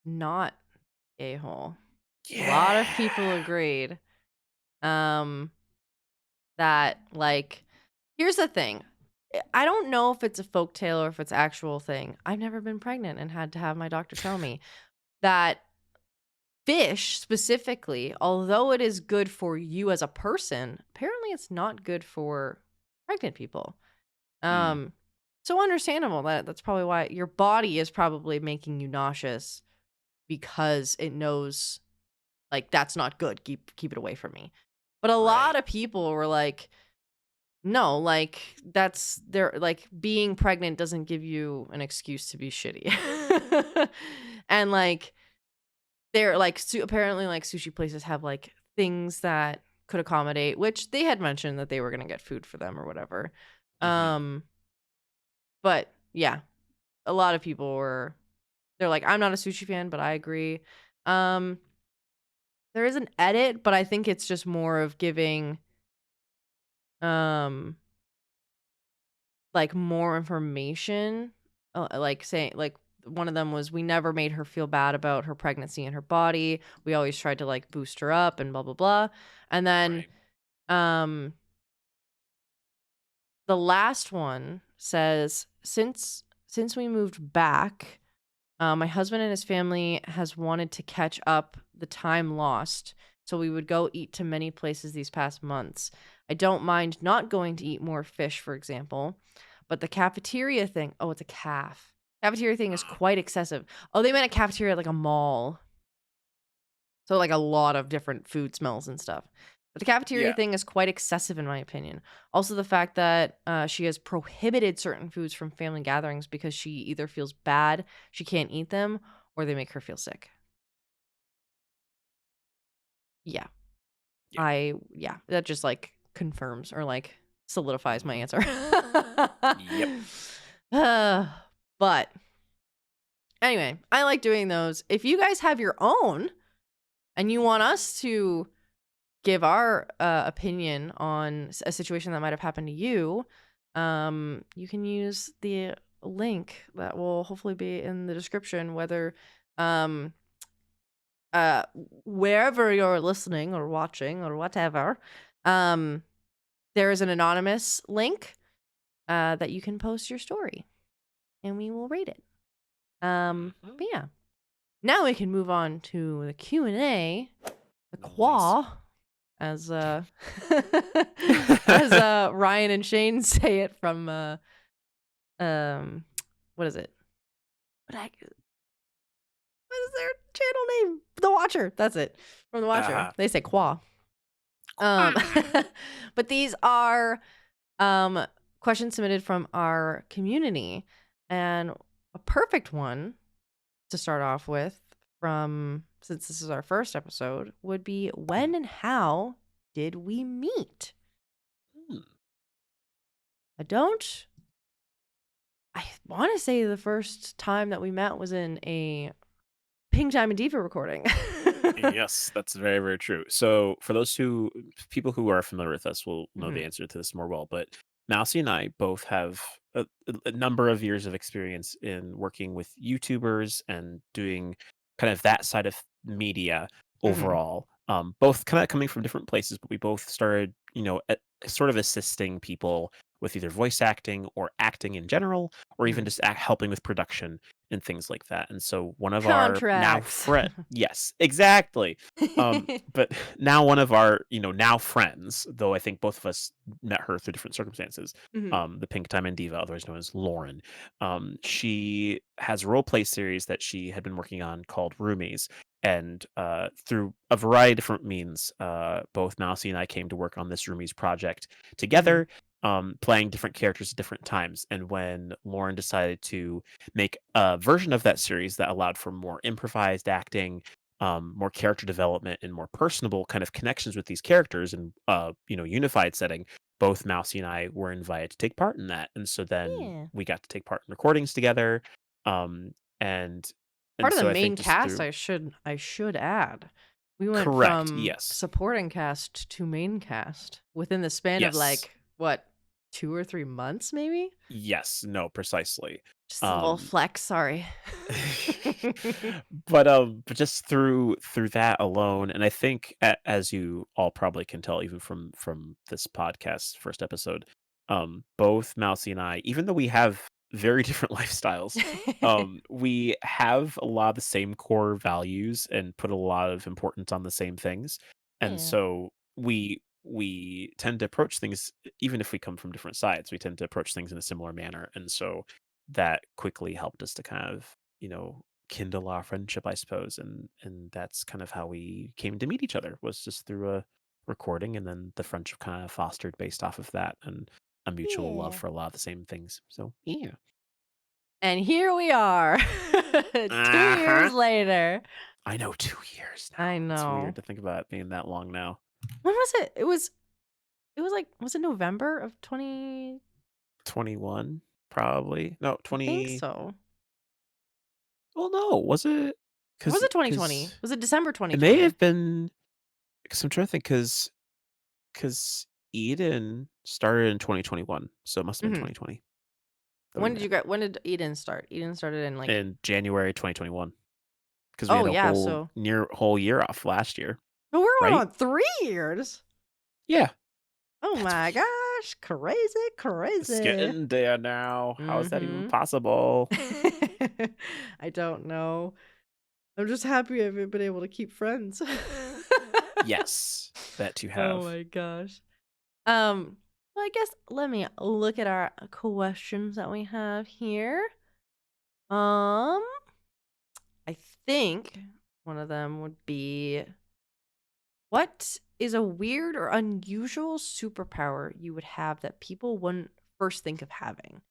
not a-hole. A lot of people Yeah. agreed. Um, that like, here's the thing. I don't know if it's a folk tale or if it's actual thing. I've never been pregnant and had to have my doctor tell me that fish specifically, although it is good for you as a person, apparently it's not good for pregnant people. Mm, Um, so understandable that's probably why your body is probably making you nauseous because it knows like that's not good. Keep it away from me. But a lot right. of people were like, no, like that's they're like being pregnant doesn't give you an excuse to be shitty. And like they're like apparently like sushi places have like things that could accommodate, which they had mentioned that they were going to get food for them or whatever. Hmm. Um but yeah, a lot of people were they're like I'm not a sushi fan, but I agree. Um there is an edit, but I think it's just more of giving um like more information, like saying like one of them was we never made her feel bad about her pregnancy and her body. We always tried to like boost her up and blah blah blah. And then Right. um the last one says since we moved back, my husband and his family has wanted to catch up the time lost. So we would go eat to many places these past months. I don't mind not going to eat more fish, for example, but the cafeteria thing, oh, it's a calf. Cafeteria thing is quite excessive. Oh, they meant a cafeteria at like a mall. So like a lot of different food smells and stuff. But the cafeteria Yeah. thing is quite excessive in my opinion. Also the fact that she has prohibited certain foods from family gatherings because she either feels bad, she can't eat them, or they make her feel sick. Yeah. Yeah. Yeah, that just like confirms or like solidifies my Hmm. answer. Yep. Uh, but anyway, I like doing those. If you guys have your own and you want us to give our opinion on a situation that might have happened to you, you can use the link that will hopefully be in the description, whether um, uh, wherever you're listening or watching or whatever. Um, there is an anonymous link that you can post your story, and we will read it. Hmm. But yeah, now we can move on to the Q&A, the Nice. quah, as as Ryan and Shane say it from um what is it? What is their channel name? The Watcher. That's it. From The Watcher. Uh-huh. They say quah. Um but these are um questions submitted from our community, and a perfect one to start off with from since this is our first episode would be when and how did we meet? Hmm. I don't I want to say the first time that we met was in a Pink Diamond Diva recording. Yes, that's very, very true. So, for those who people who are familiar with us will know the Mhm. answer to this more well, but Mousy and I both have a number of years of experience in working with YouTubers and doing kind of that side of media Mhm. overall. Both kind of coming from different places, but we both started, sort of assisting people with either voice acting or acting in general, or even Mhm. just helping with production and things like that. And so one of our now Contracts. friend, yes, exactly. But now one of our, now friends, though I think both of us met her through different circumstances, Mhm. the Pink Diamond Diva, otherwise known as Lauren. She has a role play series that she had been working on called Roomies. And through a variety of different means, both Mousy and I came to work on this Roomies project Mhm. together, playing different characters at different times. And when Lauren decided to make a version of that series that allowed for more improvised acting, more character development, and more personable kind of connections with these characters, and unified setting. Both Mousy and I were invited to take part in that, and so then Yeah. we got to take part in recordings together. And And Part of the so I think main just cast, through I should add. We went correct, from yes. supporting cast to main cast within the span of Yes. like what, 2 or 3 months, maybe? Yes, no, precisely. Just a little Um flex. Sorry. but just through that alone, and I think as you all probably can tell, even from this podcast first episode, both Mousy and I, even though we have very different lifestyles, we have a lot of the same core values and put a lot of importance on the same things, and Yeah. so we tend to approach things, even if we come from different sides, we tend to approach things in a similar manner, and so that quickly helped us to kind of, kindle our friendship, I suppose, and that's kind of how we came to meet each other, was just through a recording, and then the friendship kind of fostered based off of that, and a mutual love Yeah. for a lot of the same things. So yeah. And here we are, 2 years Uh-huh. later. I know, 2 years I now. It's weird know. to think about it being that long now. When was it? It was like, was it November of 20? 21, probably. No, I think 20. so. Well, no, was it? Or was it 2020? Because Was it December it may 2020? have been. Because I'm trying to think. Because Eden started in 2021, so it must have been Mhm. 2020 that we met. When did Eden start? Eden started in like, In January 2021, because we oh had a yeah, whole so whole year off last year, but we're going right? on 3 years. Yeah, Oh that's my weird. gosh, crazy, It's crazy. getting there now. How is that even Mhm. possible? I don't know. I'm just happy I've been able to keep friends. Yes, that you Oh have. my gosh. Well, I guess let me look at our questions that we have here. Um, I think one of them would be, what is a weird or unusual superpower you would have that people wouldn't first think of having?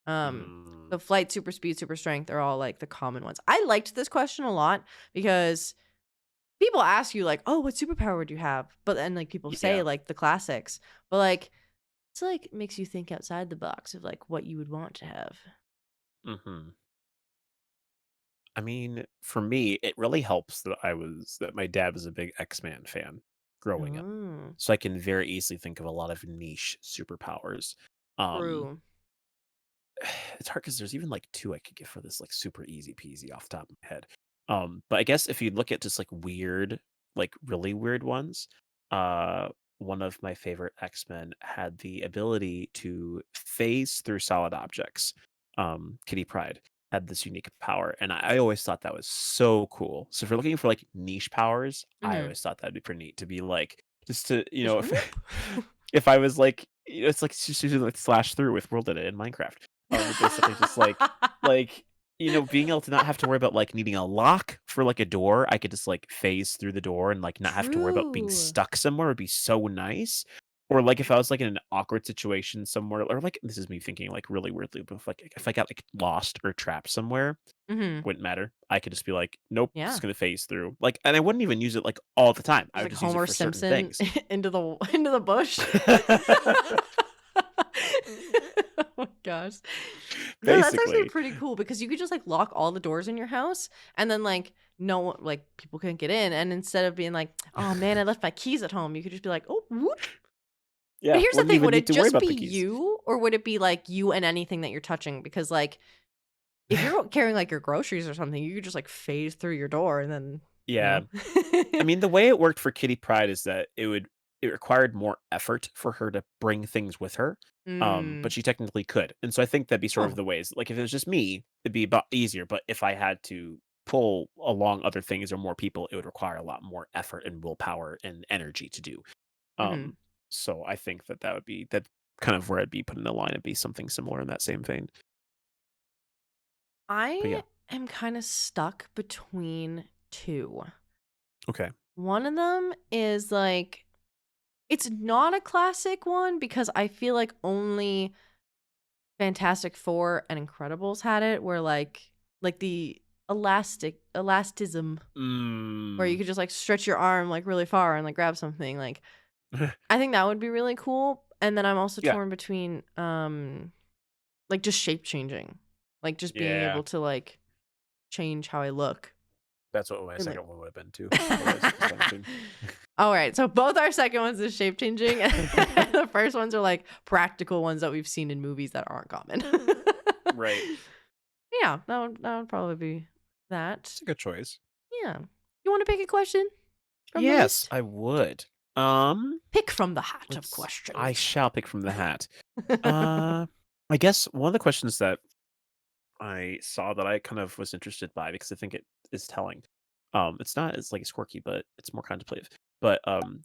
Um, Mm, so flight, super speed, super strength are all like the common ones. I liked this question a lot because people ask you like, "Oh, what superpower would you have?" But then like people say yeah. like the classics. But like it's like makes you think outside the box of like what you would want to have. Hmm. I mean, for me, it really helps that my dad was a big X-Man fan growing up. Oh, So I can very easily think of a lot of niche superpowers. Um, true. it's hard because there's even like two I could get for this, like super easy peasy off the top of my head. But I guess if you look at just like weird, like really weird ones, uh, one of my favorite X-Men had the ability to phase through solid objects. Kitty Pride had this unique power, and I always thought that was so cool. So if you're looking for like niche powers, I Hmm. always thought that'd be pretty neat to be like just to Just if whoop. if I was like, it's like just using like slash through with World Edit in Minecraft. Basically just like, being able to not have to worry about, like, needing a lock for, like, a door. I could just, like, phase through the door and, like, not have to worry about being True. stuck somewhere would be so nice. Or, like, if I was, like, in an awkward situation somewhere, or, like, this is me thinking, like, really weirdly, but if I got, like, lost or trapped somewhere, Hmm. wouldn't matter. I could just be like, "Nope, just Yeah. gonna phase through." Like, and I wouldn't even use it, like, all the time. I Just would like just use it Homer for certain Simpson things. into the bush. Oh my gosh. No, that's actually Basically. pretty cool because you could just like lock all the doors in your house and then like no one like people couldn't get in. And instead of being like, oh man, I left my keys at home, you could just be like, oh whoop. But Yeah, here's the wouldn't thing, even would need it to worry just about be the keys. you or would it be like you and anything that you're touching? Because like if you're carrying like your groceries or something, you could just like phase through your door and then, you Yeah. know. I mean, the way it worked for Kitty Pride is that it required more effort for her to bring things with her, Mm. but she technically could, and so I think that'd be sort of Oh. the ways. Like if it was just me, it'd be about easier, but if I had to pull along other things or more people, it would require a lot more effort and willpower and energy to do. Hmm. Um, so I think that would be that kind of where I'd be putting the line. It'd be something similar in that same vein. But I yeah, am kind of stuck between two. okay. One of them is like, it's not a classic one because I feel like only Fantastic Four and Incredibles had it, where like the elastism, where you Mm. could just like stretch your arm like really far and like grab something. Like I think that would be really cool. And then I'm also Yeah. torn between like just shape changing, like just being Yeah. able to like change how I look. That's what my And like second one would have been too, was astonishing. all right, so both our second ones is shape changing. The first ones are like practical ones that we've seen in movies that aren't common. Right. Yeah, that would probably be that. It's a good choice. Yeah. You want to pick a question from the Yes, list? I would. Um, Pick from the hat of I questions. shall pick from the hat. Uh, I guess one of the questions that I saw that I kind of was interested by because I think it is telling. It's not as like it's quirky, but it's more contemplative. But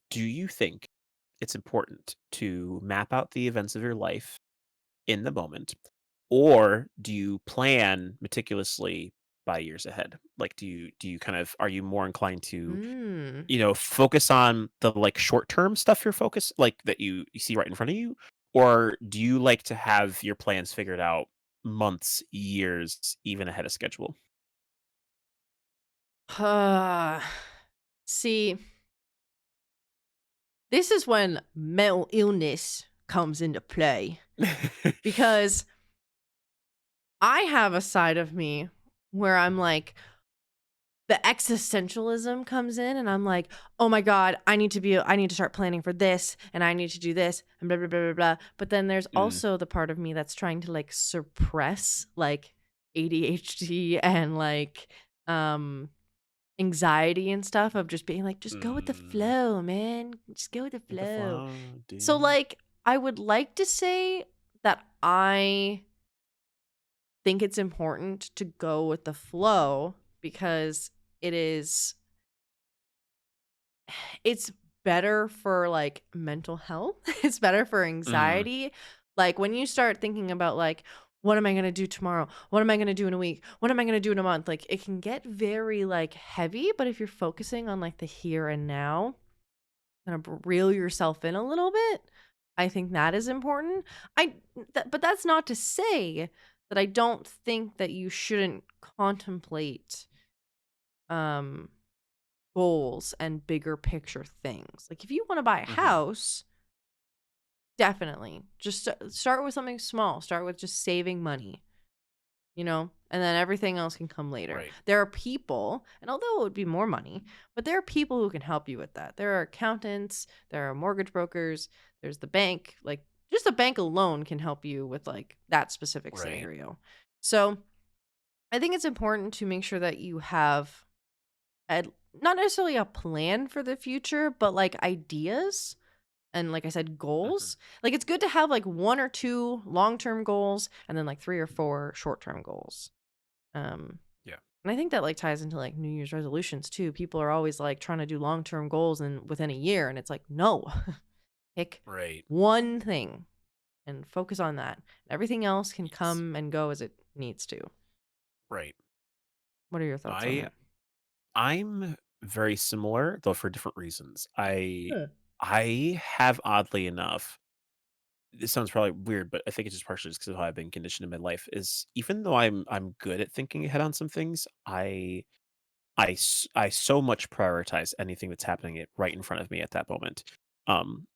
do you think it's important to map out the events of your life in the moment, or do you plan meticulously by years ahead? Like, do you kind of are you more inclined to Mm. focus on the like short term stuff you're focused like that you see right in front of you, or do you like to have your plans figured out months, years, even ahead of schedule? See, this is when mental illness comes into play because I have a side of me where I'm like, the existentialism comes in and I'm like, oh my God, I need to start planning for this and I need to do this and blah, blah, blah, blah, blah. But then there's Mm, also the part of me that's trying to like suppress like ADHD and like um anxiety and stuff of just being like, just go with the mm, flow, man. Just go with the with the flow. flow, So dude. like I would like to say that I think it's important to go with the flow because it is it's better for like mental health. It's better for Mm, anxiety. Like when you start thinking about like what am I going to do tomorrow? What am I going to do in a week? What am I going to do in a month? Like it can get very like heavy, but if you're focusing on like the here and now, kind of reel yourself in a little bit, I think that is important. But that's not to say that I don't think that you shouldn't contemplate um goals and bigger picture things. Like if you want to buy a hmm. house, definitely just start with something small. Start with just saving money, and then everything else can come later. Right, There are people, and although it would be more money, but there are people who can help you with that. There are accountants, there are mortgage brokers, there's the bank. Like just the bank alone can help you with like that specific right. scenario. So I think it's important to make sure that you have a, not necessarily a plan for the future, but like ideas and like I said, Hmm. goals. Like it's good to have like one or two long-term goals and then like three or four short-term goals. Um Yeah, and I think that like ties into like New Year's resolutions too. People are always like trying to do long-term goals and within a year and it's like, no. Pick right, one thing and focus on that. Everything else can yes, come and go as it needs to. right. What are your thoughts on I that? I'm very similar, though for different reasons. I Hmm. I have oddly enough this sounds probably weird, but I think it's just partially just because of how I've been conditioned in my life. Is even though I'm good at thinking ahead on some things, I so much prioritize anything that's happening right in front of me at that moment.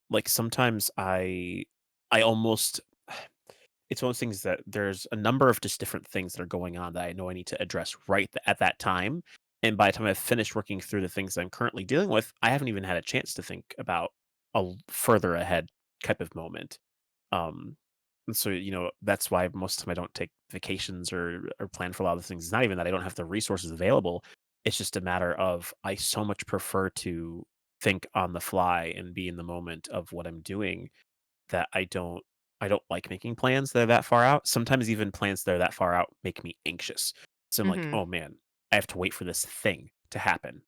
Like sometimes I almost it's one of those things that there's a number of just different things that are going on that I know I need to address at that time. And by the time I've finished working through the things that I'm currently dealing with, I haven't even had a chance to think about further ahead type of moment. Um, and so, that's why most of the time I don't take vacations or plan for a lot of things. It's not even that I don't have the resources available. It's just a matter of I so much prefer to think on the fly and be in the moment of what I'm doing that I don't like making plans that are that far out. Sometimes even plans that are that far out make me anxious. So I'm like, Mhm. oh man, I have to wait for this thing to happen.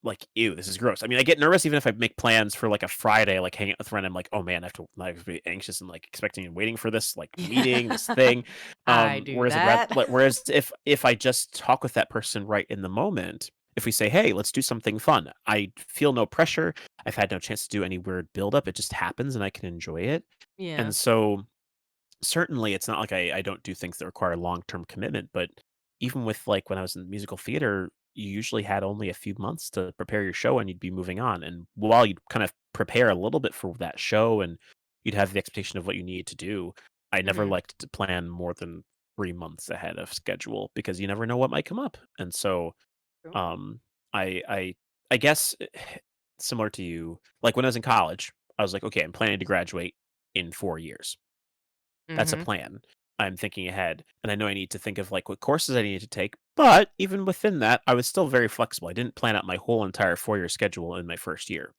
Like, ew, this is gross. I mean, I get nervous even if I make plans for like a Friday, like hang out with a friend. I'm like, oh man, I have to be anxious and like expecting and waiting for this like meeting, this Yeah. thing. I do Whereas that. whereas if I just talk with that person right in the moment, if we say, hey, let's do something fun, I feel no pressure. I've had no chance to do any weird build up. It just happens and I can enjoy it. Yeah. And so certainly it's not like I don't do things that require long-term commitment, but even with like when I was in musical theater, you usually had only a few months to prepare your show and you'd be moving on. And while you'd kind of prepare a little bit for that show and you'd have the expectation of what you needed to do, I never Mhm. liked to plan more than 3 months ahead of schedule because you never know what might come up. And so, True. um, I guess similar to you, like when I was in college, I was like, okay, I'm planning to graduate in 4 years. That's a Mm-hmm. plan. I'm thinking ahead, and I know I need to think of like what courses I need to take. But even within that, I was still very flexible. I didn't plan out my whole entire 4 year schedule in my first year.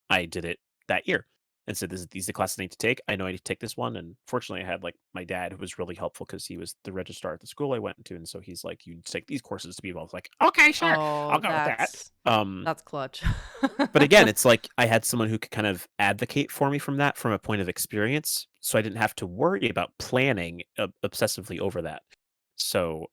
I did it that year and said, these are the classes I need to take. I know I need to take this one." And fortunately, I had like my dad who was really helpful because he was the registrar at the school I went to, and so he's like, "You need to take these courses to be involved." I was like, "Okay, sure, I'll Oh, go with that." that's clutch. But again, it's like I had someone who could kind of advocate for me from that, from a point of experience, so I didn't have to worry about planning obsessively over that. So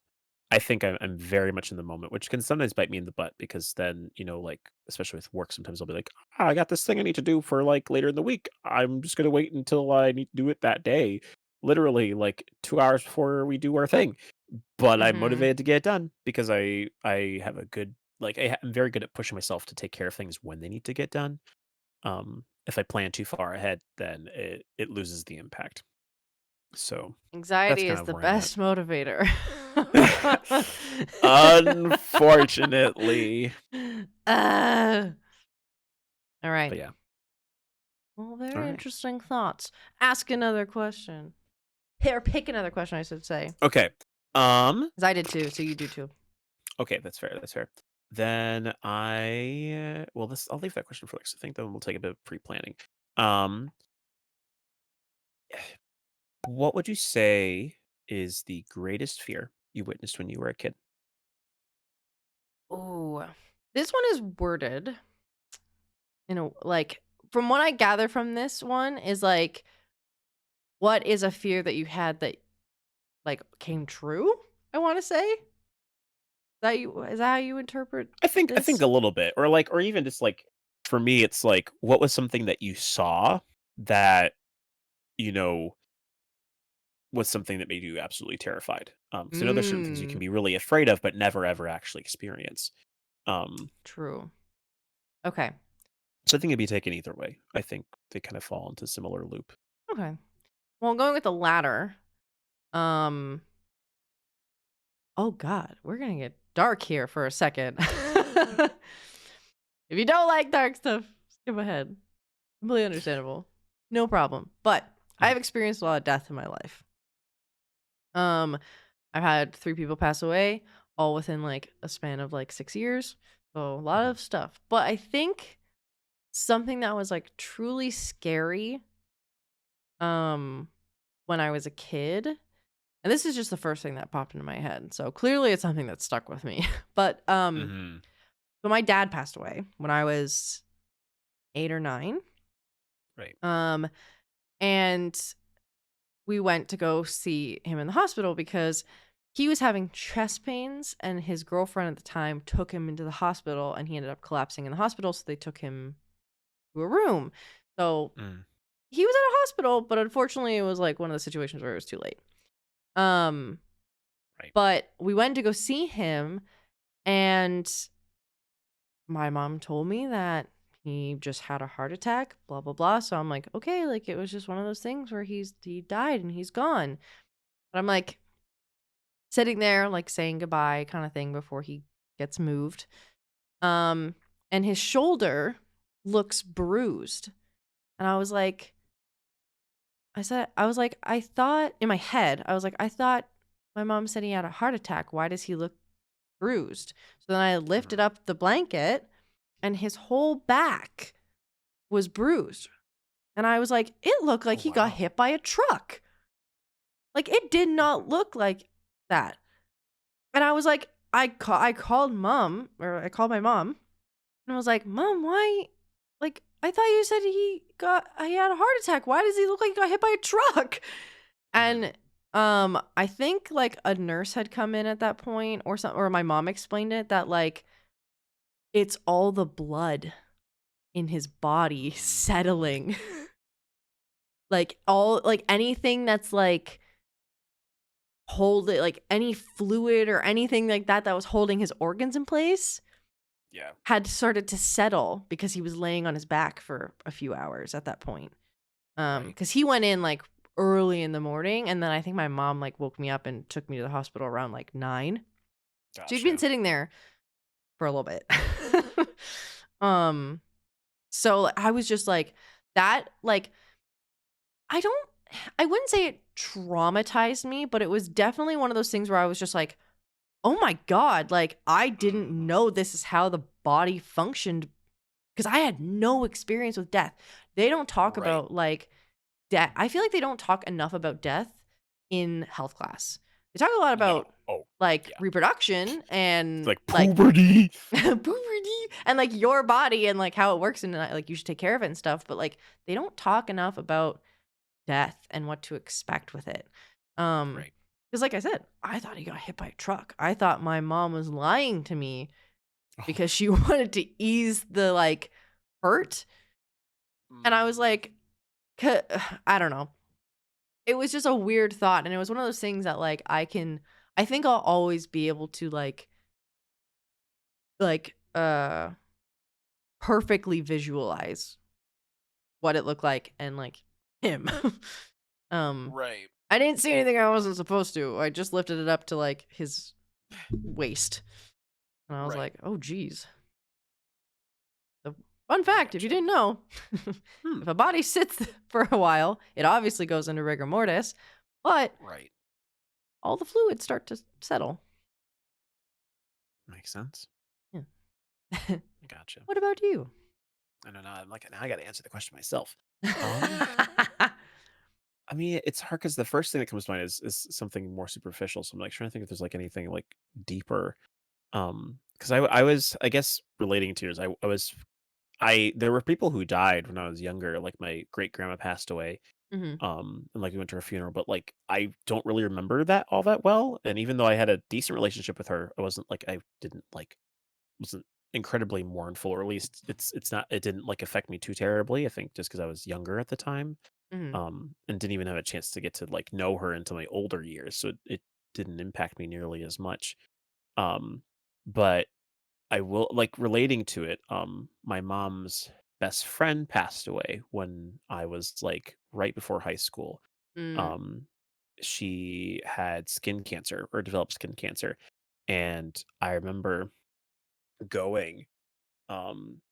I think I'm very much in the moment, which can sometimes bite me in the butt because then, like, especially with work, sometimes I'll be like, I got this thing I need to do for like later in the week. I'm just going to wait until I need to do it that day, literally like 2 hours before we do our thing. But I'm Mm-hmm. motivated to get it done because I have a good, like, I'm very good at pushing myself to take care of things when they need to get done. If I plan too far ahead, then it loses the impact. So that's Anxiety kind is of the where I'm at. best motivator. Unfortunately. uh, all right. But yeah. Well, All very right. interesting thoughts. Ask another question. Or pick another question, I should say. Okay. Because I did too, so you do too. Okay, that's fair. That's fair. Then well, this I'll leave that question for next. I think then we'll take a bit of pre-planning. Um, what would you say is the greatest fear you witnessed when you were a kid? Oh, this one is worded like, from what I gather from this one is like, what is a fear that you had that like came true? I want to say is that how you interpret I think this? a little bit, or even just like for me, it's like what was something that you saw that you know was something that made you absolutely terrified. Because I know there's certain things you can Mm, be really afraid of, but never ever actually experience. Um, true. Okay. so I think it'd be taken either way. I think they kind of fall into similar loop. Okay. Well, going with the latter. Um. Oh God, we're gonna get dark here for a second. If you don't like dark stuff, skip ahead. Completely understandable. No problem. But Mhm. I've experienced a lot of death in my life. Um, I've had 3 people pass away, all within like a span of like 6 years. So a lot Mhm. of stuff. But I think something that was like truly scary um when I was a kid, and this is just the first thing that popped into my head. So clearly it's something that stuck with me. But Mhm. so my dad passed away when I was 8 or 9. Right. Um and we went to go see him in the hospital because he was having chest pains, and his girlfriend at the time took him into the hospital, and he ended up collapsing in the hospital, so they took him to a room. So Mm. he was at a hospital, but unfortunately it was like one of the situations where it was too late. Um Right. but we went to go see him, and my mom told me that he just had a heart attack, blah blah blah. So I'm like, okay, like it was just one of those things where he died and he's gone. But I'm like sitting there, like saying goodbye kind of thing before he gets moved. Um, and his shoulder looks bruised. And I was like, I thought in my head, I was like, I thought my mom said he had a heart attack. Why does he look bruised? So then I lifted Mhm. up the blanket, and his whole back was bruised. And I was like, it looked like Oh he got wow. hit by a truck. Like it did not look like that. And I was like, I called mom, or I called my mom, and I was like, "Mom, why? Like, I thought you said he had a heart attack. Why does he look like he got hit by a truck?" Mhm. And I think like a nurse had come in at that point or something, or my mom explained it that like it's all the blood in his body settling. Like all like anything that's like hold it, like any fluid or anything like that that was holding his organs in place Yeah. had started to settle because he was laying on his back for a few hours at that point. Right. Because he went in like early in the morning, and then I think my mom, like, woke me up and took me to the hospital around, like, 9. So she'd been Gotcha. sitting there for a little bit. Um, so I was just like that, like, I don't I wouldn't say it traumatized me, but it was definitely one of those things where I was just like, "Oh my god, like, I didn't Mhm. know this is how the body functioned," because I had no experience with death. They don't talk Right. about, like, death. I feel like they don't talk enough about death in health class. They talk a lot No. about, Oh, like, yeah. reproduction It's and, like like, puberty. puberty and, like, your body and, like, how it works and, like, you should take care of it and stuff, but, like, they don't talk enough about death and what to expect with it. Right. Because like I said, I thought he got hit by a truck. I thought my mom was lying to me Oh. because she wanted to ease the, like, hurt, and I was Mm. like, "C I don't know." It was just a weird thought, and it was one of those things that, like, I think I'll always be able to, like, perfectly visualize what it looked like and, like, him. Um, Right. I didn't see anything I wasn't supposed to. I just lifted it up to, like, his waist, and I was Right. like, "Oh, geez." So, fun fact, if you Gotcha. didn't know, Hmm. if a body sits for a while, it obviously goes into rigor mortis, but Right. all the fluids start to settle. Makes sense. Yeah. Gotcha. What about you? I don't know. I'm like, now I got to answer the question myself. Um, I mean, it's hard because the first thing that comes to mind is something more superficial. So I'm like trying to think if there's like anything like deeper. Because I was, I guess, relating to yours. I was, I there were people who died when I was younger. Like my great grandma passed away. Mhm, And like we went to her funeral, but like I don't really remember that all that well. And even though I had a decent relationship with her, I wasn't like I didn't like wasn't incredibly mournful, or at least it didn't like affect me too terribly. I think just because I was younger at the time, mhm, and didn't even have a chance to get to like know her until my older years, so it didn't impact me nearly as much. Um, but I will like relating to it. My mom's best friend passed away when I was like right before high school. mm, Um, she had skin cancer or developed skin cancer, and I remember going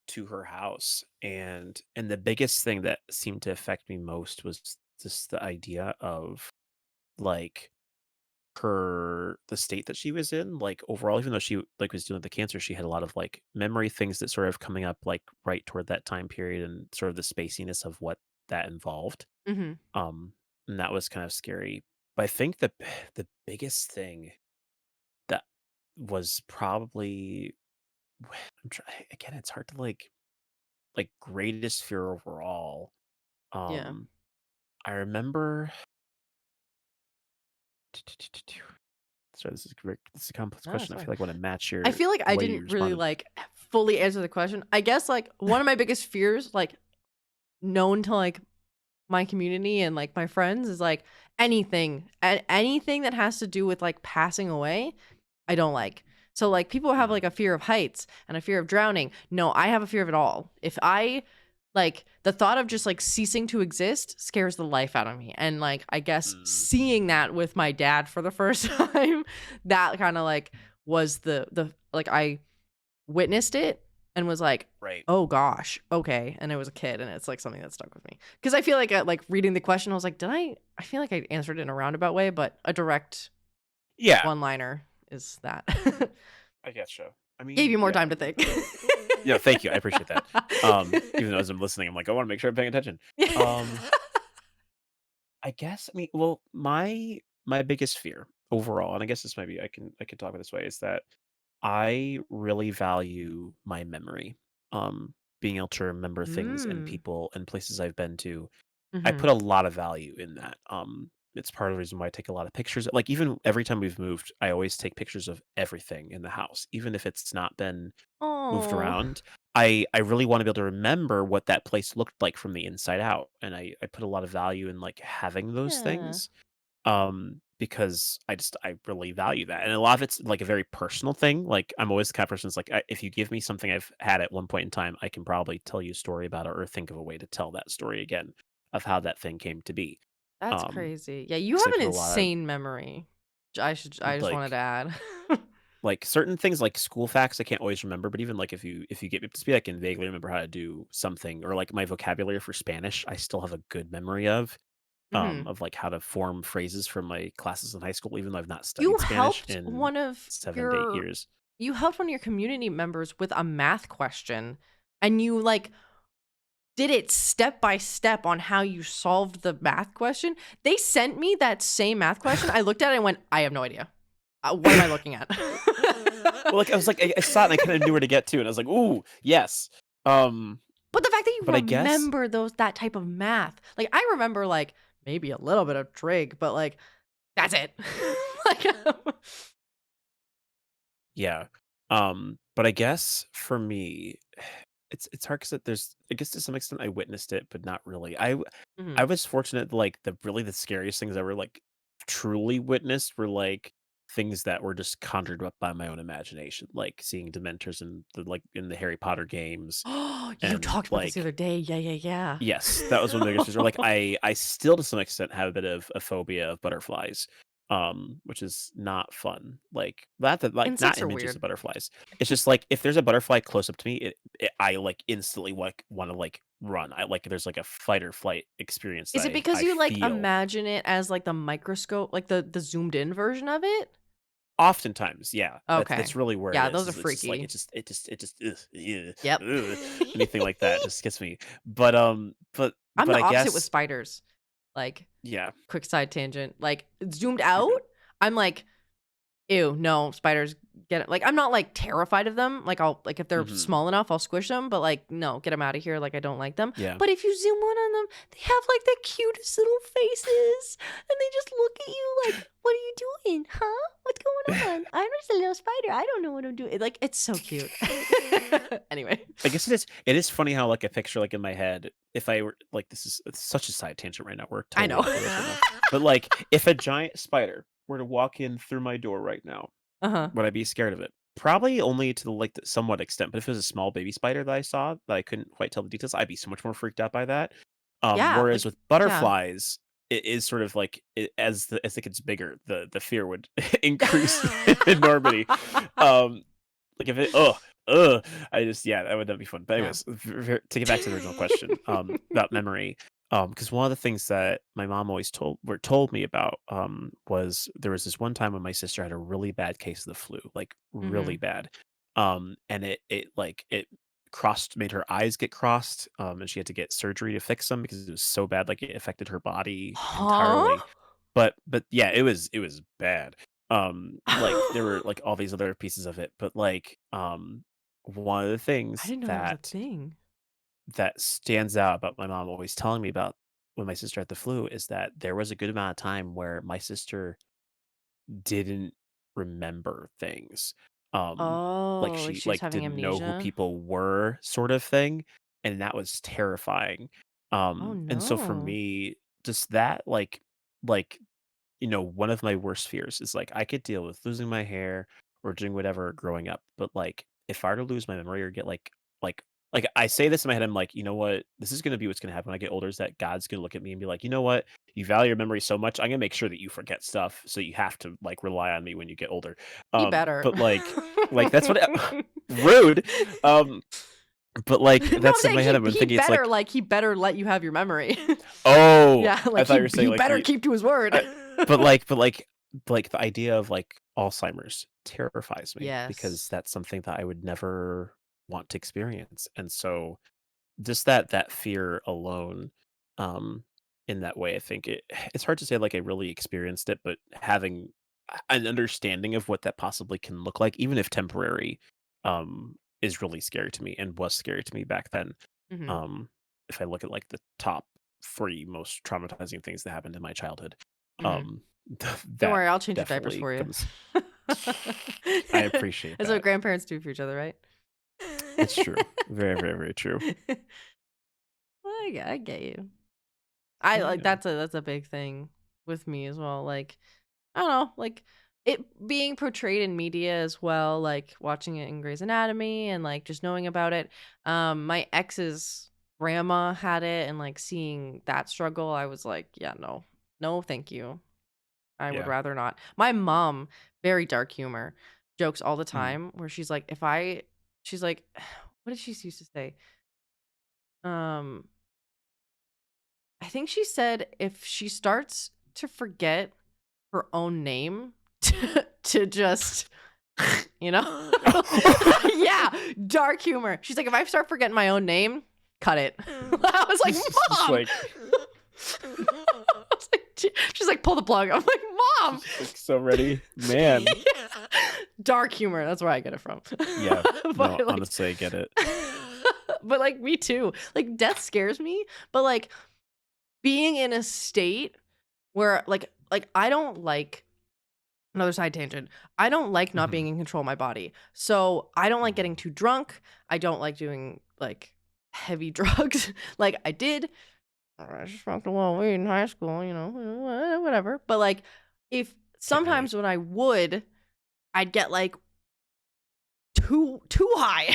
to her house, and the biggest thing that seemed to affect me most was just the idea of like the state that she was in, like overall, even though she like was dealing with the cancer, she had a lot of like memory things that sort of coming up like right toward that time period, and sort of the spaciness of what that involved. mhm, um and that was kind of scary. But I think the biggest thing that was probably again, it's hard to like greatest fear overall. yeah. Um, I remember sorry, this is a complex No, question. that's I fine. feel like I want to match I your feel like the I way you didn't really, responded. like, fully answer the question. I guess, like, one of my biggest fears, like, known to, like, my community and, like, my friends is, like, anything that has to do with, like, passing away, I don't like. So, like, people have, Mm, like, a fear of heights and a fear of drowning. No, I have a fear of it all. If I like, the thought of just, like, ceasing to exist scares the life out of me, and, like, I guess mm, seeing that with my dad for the first time, that kinda, like, was like, I witnessed it and was like, right. "Oh gosh, okay," and I was a kid, and it's, like, something that stuck with me. Because I feel like, reading the question, I was like, "Did I feel like I answered it in a roundabout way," but a direct Yeah, one-liner is that. I guess so. I Gave mean, you more yeah, time to think. yeah. Thank you. I appreciate that. Even though as I'm listening, I'm like, I want to make sure I'm paying attention. Um, I guess. I mean, well, my biggest fear overall, and I guess this might be I can talk about this way, is that I really value my memory. Being able to remember things and Mm. people and places I've been to. I Mhm. put a lot of value in that. It's part of the reason why I take a lot of pictures. Like even every time we've moved, I always take pictures of everything in the house, even if it's not been moved Oh. around. I really want to be able to remember what that place looked like from the inside out, and I put a lot of value in like having those Yeah. things. Because I really value that, and a lot of it's like a very personal thing. Like I'm always the kind of person that's like, if you give me something I've had at one point in time, I can probably tell you a story about it or think of a way to tell that story again of how that thing came to be. That's Um, crazy. Yeah, you because have I an put a lot of insane memory. I just wanted to like add. certain things like school facts I can't always remember, but even like if you get me up to speed, I can vaguely remember how to do something, or like my vocabulary for Spanish, I still have a good memory Mhm. of like how to form phrases from my classes in high school, even though I've not You studied Spanish helped in one of 7 to 8 your years. you helped one of your community members with a math question, and you, like, did it step by step on how you solved the math question. They sent me that same math question. I looked at it and went, "I have no idea. What am I looking at?" Well, like, I was like, I saw it and I kinda knew where to get to, and I was like, "Ooh, yes." Um, But the fact that you but I guess remember that type of math. Like, I remember, like, maybe a little bit of trig, but, like, that's it. Like, yeah. But I guess for me, it's hard because there's I guess to some extent I witnessed it, but not really. I Mhm. was fortunate, like, the scariest things I ever, like, truly witnessed were, like, things that were just conjured up by my own imagination, like seeing Dementors in the Harry Potter games, Oh, you and, talked about this the like other day. Yeah, yeah, yes, that was one of the biggest ones, or, like, I still to some extent have a bit of a phobia of butterflies, which is not fun, like, not that like, not Insects are images of weird. butterflies. It's just, like, if there's a butterfly close up to me, I, like, instantly, like, wanna, like, run. There's, like, a fight or flight experience that Is it because I you, like, feel imagine it as, like, the microscope, like, the zoomed in version of it? oftentimes, yeah, Okay. that's really where it Yeah, those are is it's just, like, freaky. it just ugh, ew, Yep. ugh, anything like that just gets me. But I'm the I opposite with guess spiders. Like, yeah. quick side tangent, like, zoomed out, I'm like, ew, no, spiders get it. Like, I'm not, like, terrified of them. Like, I'll like, if they're Mhm. small enough, I'll squish them, but, like, no, get them out of here. Like, I don't like them. Yeah. But if you zoom in on them, they have, like, the cutest little faces, and they just look at you like, "What are you doing? Huh? What's going on? I'm just a little spider. I don't know what I'm doing." Like, it's so cute. Anyway. I guess it is funny how, like, I picture, like, in my head, if I were like, this is it's such a side tangent right now, we're I totally know. off the rails right now. But, like, if a giant spider were to walk in through my door right now, Uh-huh. would I be scared of it? Probably only to the, like, the somewhat extent, but if it was a small baby spider that I saw that I couldn't quite tell the details, I'd be so much more freaked out by that. Yeah, Whereas like with yeah. butterflies, it is sort of like as it gets bigger, the fear would increase in enormity. Um, like if it ugh, I just yeah, that would not be fun. But Yeah. anyways, to get back to the original question, about memory, because one of the things that my mom always told me about, was there was this one time when my sister had a really bad case of the flu, like really Mhm. bad, and it crossed made her eyes get crossed, and she had to get surgery to fix them because it was so bad, like it affected her body Huh? entirely. But yeah, it was bad. Like, there were, like, all these other pieces of it, but, like, one of the I things didn't know that was a thing. that stands out about my mom always telling me about when my sister had the flu is that there was a good amount of time where my sister didn't remember things. Like, Oh, like she, she was like, having didn't know who amnesia? people were sort of thing, and that was terrifying. Oh, And so for no. me, just that, like one of my worst fears is like I could deal with losing my hair or doing whatever growing up, but like if I were to lose my memory or get like like I say this in my head, I'm like, you know what? This is gonna be what's gonna happen when I get older is that God's gonna look at me and be like, you know what? You value your memory so much, I'm gonna make sure that you forget stuff so you have to like rely on me when you get older. He better. But like that's what rude. Um, but like No, I'm that's in saying my head. I'm he thinking it's like, better, like, he better let you have your memory. oh, Yeah, I like, thought you were saying he like better keep to his word. I but the idea of, like, Alzheimer's terrifies me because Yes. that's something that I would never want to experience, and so just that fear alone, um, in that way, I think it's hard to say, like, I really experienced it, but having an understanding of what that possibly can look like, even if temporary, is really scary to me and was scary to me back then. Mhm. Um, if I look at, like, the top 3 most traumatizing things that happened in my childhood, Mhm. um, Don't that worry, I'll change your diapers definitely for you. comes. I appreciate That's what that. grandparents do for each other, right? It's true. Very, very, very true. Well, I get you. I like Yeah. that's a big thing with me as well. Like, I don't know, like it being portrayed in media as well, like watching it in Grey's Anatomy and like just knowing about it. My ex's grandma had it and like seeing that struggle, I was like, yeah, no. No, thank you. I would Yeah. rather not. My mom, very dark humor, jokes all the Mm. time where she's like, what did she used to say? Um, I think she said if she starts to forget her own name to just, you know, yeah, dark humor. She's like, if I start forgetting my own name, cut it. I was like, It's just Mom. like She's like, pull the plug. I'm like, Mom. just like so ready, man. Yeah. Dark humor. That's where I get it from. Yeah. No, But like, honestly, I get it. but like me too. Like death scares me, but like being in a state where like I don't like another side tangent. I don't like not Mhm. being in control of my body. So I don't like getting Mm. too drunk. I don't like doing like heavy drugs. Like I did. I just smoked a little weed in high school, you know, whatever. But like if Can't relate. sometimes when I would, I'd get like too high.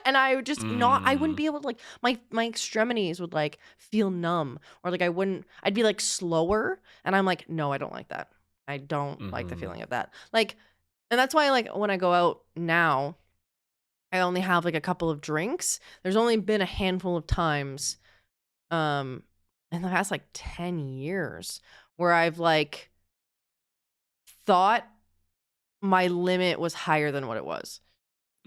And I would just not I wouldn't Mm. be able to like my extremities would like feel numb or like I'd be like slower and I'm like no, I don't like that. I don't like the Mhm. feeling of that. Like and that's why like when I go out now, I only have like a couple of drinks. There's only been a handful of times um in the past like 10 years where I've like thought my limit was higher than what it was.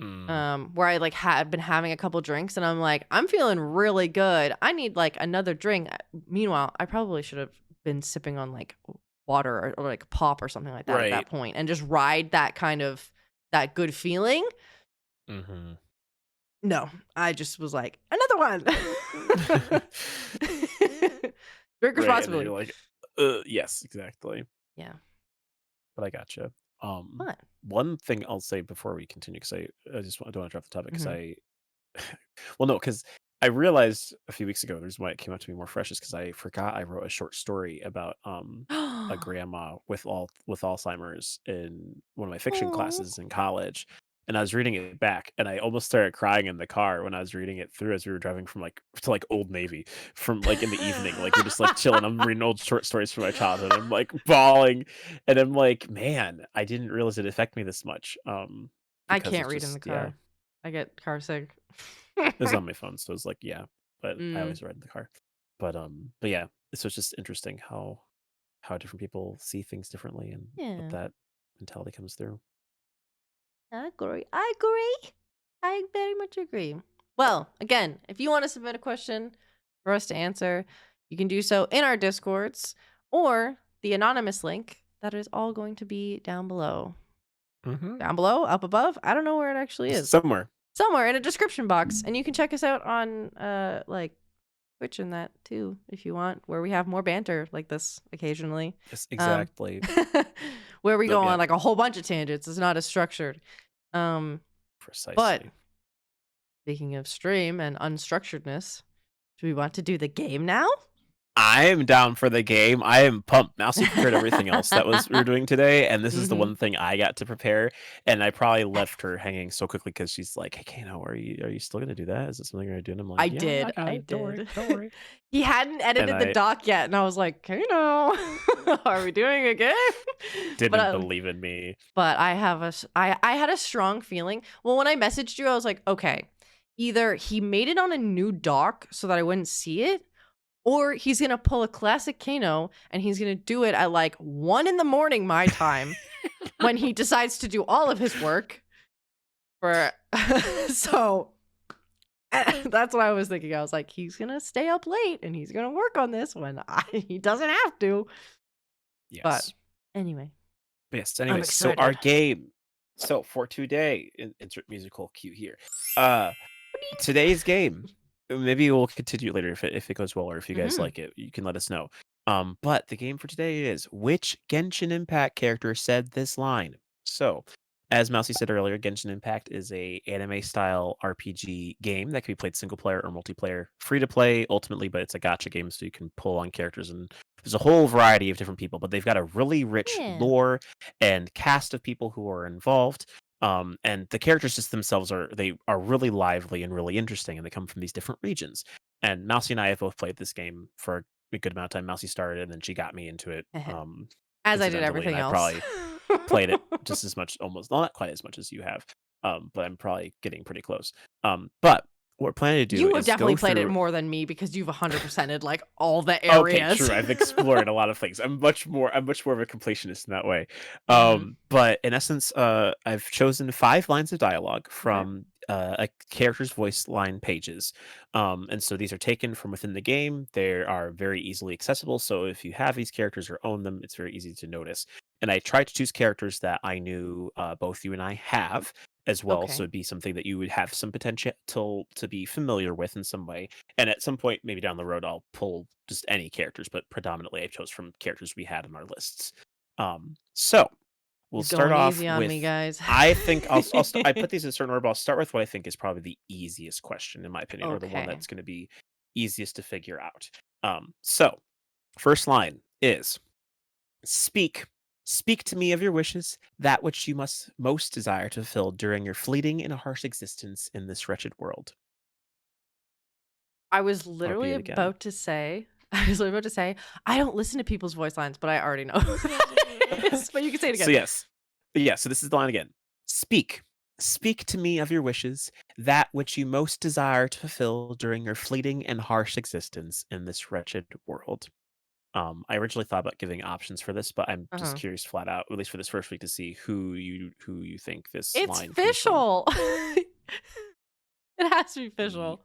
Mm. Where I like had been having a couple drinks and I'm like, I'm feeling really good. I need like another drink. Meanwhile, I probably should have been sipping on like water or like pop or something like that at that Right. point and just ride that kind of that good feeling. Mhm. No, I just was like, another one. Drink Right, and then responsibly. you're like, yes, exactly." Yeah. But I gotcha. Um, Fun. one thing I'll say before we continue, because I don't wanna drop the topic, because Mhm. I well, no, because I realized a few weeks ago, the reason why it came out to me more fresh is because I forgot I wrote a short story about, a grandma with Alzheimer's in one of my fiction Oh. classes in college, and I was reading it back, and I almost started crying in the car when I was reading it through as we were driving from, like to, like, Old Navy from, like, in the evening, like, we're just, like, chilling, I'm reading old short stories from my childhood, I'm, like, bawling, and I'm like, "Man, I didn't realize it affect me this much," I because can't it's read in the just yeah. car. I get car sick. It was on my phone, so it's like, yeah, but I Mm, always read in the car. But yeah, so it's just interesting how different people see things differently and what yeah. that mentality comes through. I agree. I agree. I very much agree. Well, again, if you want to submit a question for us to answer, you can do so in our Discords or the anonymous link that is all going to be down below. Mhm. Down below, up above. I don't know where it actually is. Somewhere. Somewhere in a description box. And you can check us out on like Twitch and that too, if you want, where we have more banter like this occasionally. Yes, Um exactly. where we No, go yeah, on like a whole bunch of tangents. It's not as structured. Um but precisely. speaking of stream and unstructuredness, do we want to do the game now? I'm down for the game. I am pumped. Mousy prepared everything else that was we were doing today, and this is the Hmm. one thing I got to prepare. And I probably left her hanging so quickly because she's like, "Hey, Kano, are you still gonna do that? Is this something you're gonna do?" And I'm like, I "Yeah, I did. got I it. Don't worry, did. don't worry." He hadn't And edited the I doc yet, and I was like, "Okay, no, are we doing a game?" But didn't believe in me. I have I had a strong feeling. Well, when I messaged you, I was like, okay, either he made it on a new doc so that I wouldn't see it, or he's gonna pull a classic Kano and he's gonna do it at like 1 a.m. my time when he decides to do all of his work. For so that's what I was thinking. I was like, he's gonna stay up late and he's gonna work on this when he doesn't have to. But Yes. anyway, Yes. I'm Anyways, so our excited. game. So for today, insert musical cue here. Uh, today's game. Maybe we'll continue later if it goes well or if you guys Hmm. like it, you can let us know. But the game for today is which Genshin Impact character said this line? So, as Mousy said earlier, Genshin Impact is a anime style RPG game that can be played single player or multiplayer, free to play ultimately, but it's a gacha game, so you can pull on characters and there's a whole variety of different people, but they've got a really rich Yeah. lore and cast of people who are involved. And the characters just themselves are really lively and really interesting, and they come from these different regions. And Mousy and I have both played this game for a good amount of time Mousie started, and then she got me into it, As I did incidentally, and everything I else. probably played it just as much, almost well, not quite as much as you have, but I'm probably getting pretty close. But what we're planning to do You have is definitely go played it through. more than me because you've 100%ed like all the Okay, areas. true. I've explored a lot of things. I'm much more of a completionist in that way. Mhm. But in essence, I've chosen 5 lines of dialogue Okay. from a character's voice line pages. And so these are taken from within the game. They are very easily accessible. So if you have these characters or own them, it's very easy to notice. And I tried to choose characters that I knew both you and I have as well. So Okay. it'd be something that you would have some potential to be familiar with in some way, and at some point, maybe down the road, I'll pull just any characters, but predominantly I chose from characters we had in our lists. So we'll He's start going off easy on me, with. guys. I think I put these in a certain order, but I'll start with what I think is probably the easiest question, in my opinion, or the one Okay. that's going to be easiest to figure out. So first line is speak. Speak to me of your wishes, that which you must most desire to fulfill during your fleeting and harsh existence in this wretched world. I was I'll repeat literally it again. about to say, I don't listen to people's voice lines, but I already know who that is. But you can say it So again. yes. Yeah, so this is the line again. Speak. Speak to me of your wishes, that which you most desire to fulfill during your fleeting and harsh existence in this wretched world. I originally thought about giving options for this, but I'm just Uh-huh. curious flat out, at least for this first week, to see who you think this It's line comes from. official. It has to be Ye- official.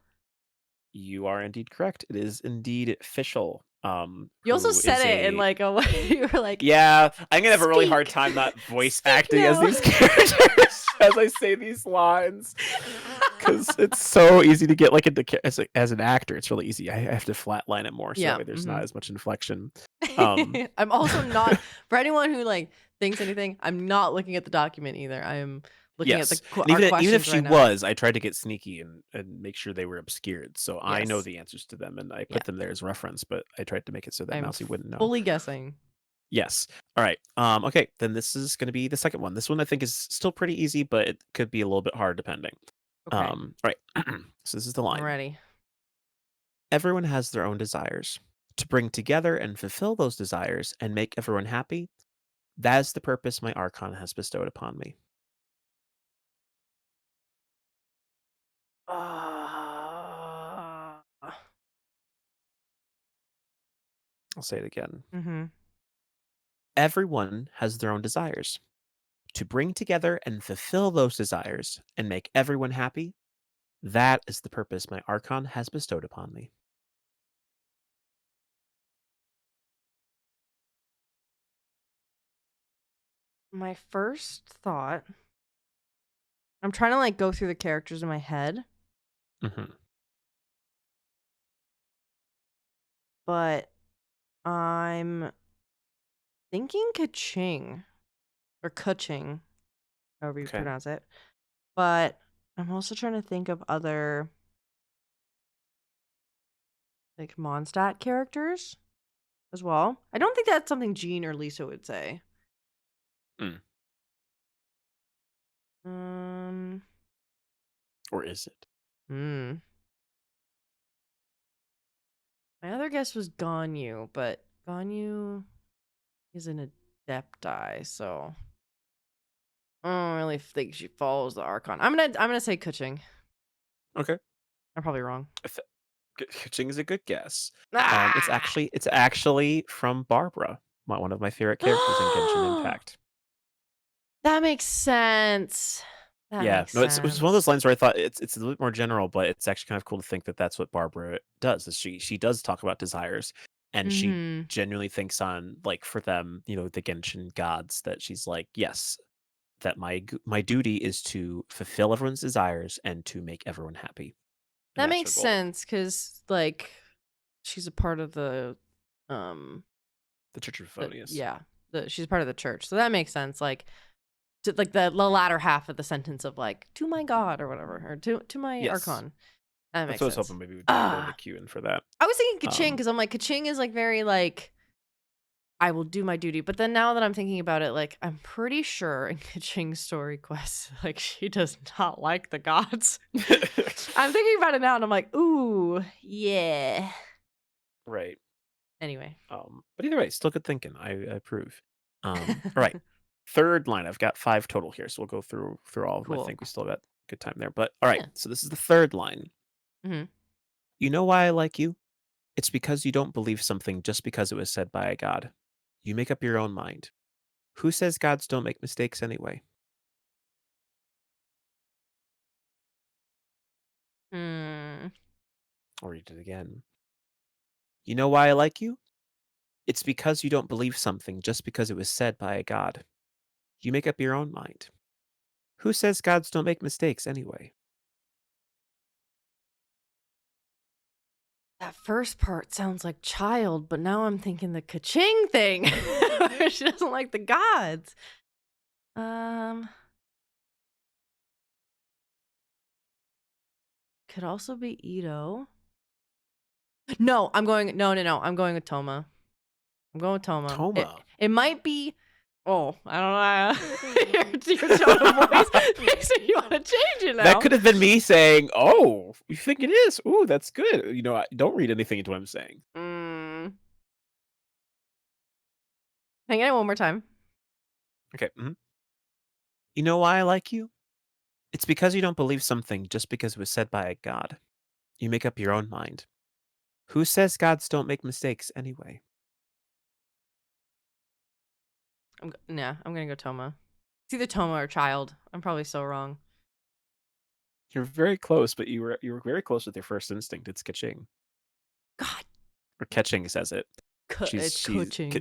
You are indeed correct. It is indeed official. You also Who said is it in a like a way you were like, Yeah, I'm gonna have a really hard speak. time not voice Speak acting as now. these characters as I say these lines, because it's so easy to get like as an actor. It's really easy. I have to flatline it more, so that Yeah. way there's Hmm. not as much inflection. Um, I'm also not, for anyone who like thinks anything, I'm not looking at the document either. I am looking at yes, and our even if questions she right now. was, I tried to get sneaky and make sure they were obscured, so I know Yes. the answers to them, and I Yeah. put them there as reference. But I tried to make it so that I'm Mousy wouldn't know. fully guessing. Yes. All right. Okay. Then this is going to be the second one. This one I think is still pretty easy, but it could be a little bit hard depending. Okay. All right. So this is the I'm line. ready. Everyone has their own desires. To bring together and fulfill those desires and make everyone happy, that is the purpose my Archon has bestowed upon me. Uh, I'll say it again. mm-hmm. Everyone has their own desires. To bring together and fulfill those desires and make everyone happy, that is the purpose my Archon has bestowed upon me. My first thought, I'm trying to like go through the characters in my head, Hmm. but I'm thinking Kaching or Kuching, however you Okay. pronounce it. But I'm also trying to think of other like Mondstadt characters as well. I don't think that's something Jean or Lisa would say. Mm. Um, Or is it? hmm. My other guess was Ganyu, but Ganyu is an Adepti, so I don't really think she follows the Archon. I'm gonna say Kuching. Okay. I'm probably wrong. Ching is a good guess. It's Ah! actually from Barbara, one of my favorite characters in Genshin Impact. That makes sense. That Yeah, makes no, it's one of those sense. lines where I thought it's a little bit more general, but it's actually kind of cool to think that that's what Barbara does. Is she does talk about desires, and she Mm-hmm. genuinely thinks on like for them, the Genshin gods. That she's like, yes, that my duty is to fulfill everyone's desires and to make everyone happy, and That that's her makes goal. sense because like she's a part of the um The Church of Euphonius. yeah, she's part of the church. So that makes sense. Like like the latter half of the sentence of like to my god or whatever, or to my Yes, Archon. That that's makes what I was sense. hoping maybe would be a bit of a Ah, cue in for that. I was thinking Kaching Um, because I'm like Kaching is like very like I will do my duty. But then now that I'm thinking about it, like I'm pretty sure in Kaching's story quest, like she does not like the gods. I'm thinking about it now and I'm like, ooh, yeah. right. Anyway. But either way, still good thinking. I approve. All right. Third line. I've got 5 total here, so we'll go through all of them. I Cool. think we still got good time there. But all right. Yeah. So this is the third line. Mhm. You know why I like you? It's because you don't believe something just because it was said by a god. You make up your own mind. Who says gods don't make mistakes anyway? Hmm. I'll read it again. You know why I like you? It's because you don't believe something just because it was said by a god. You make up your own mind. Who says gods don't make mistakes anyway? That first part sounds like child, but now I'm thinking the ka-ching thing. She doesn't like the gods. Um, could also be Ito. No, I'm going. No. I'm going with Toma. I'm going with Toma. It Toma. it might be. Oh, I don't know. Your tone of voice makes me want to change it now. That could have been me saying, "Oh, you think it is? Ooh, that's good." I don't read anything into what I'm saying. Hang on one more time. Okay. You know why I like you? It's because you don't believe something just because it was said by a god. You make up your own mind. Who says gods don't make mistakes anyway? I'm gonna go Toma. It's either Toma or child. I'm probably so wrong. You're very close, but you were very close with your first instinct. It's Kaching. God, Or Ketching says it. it's She's coaching.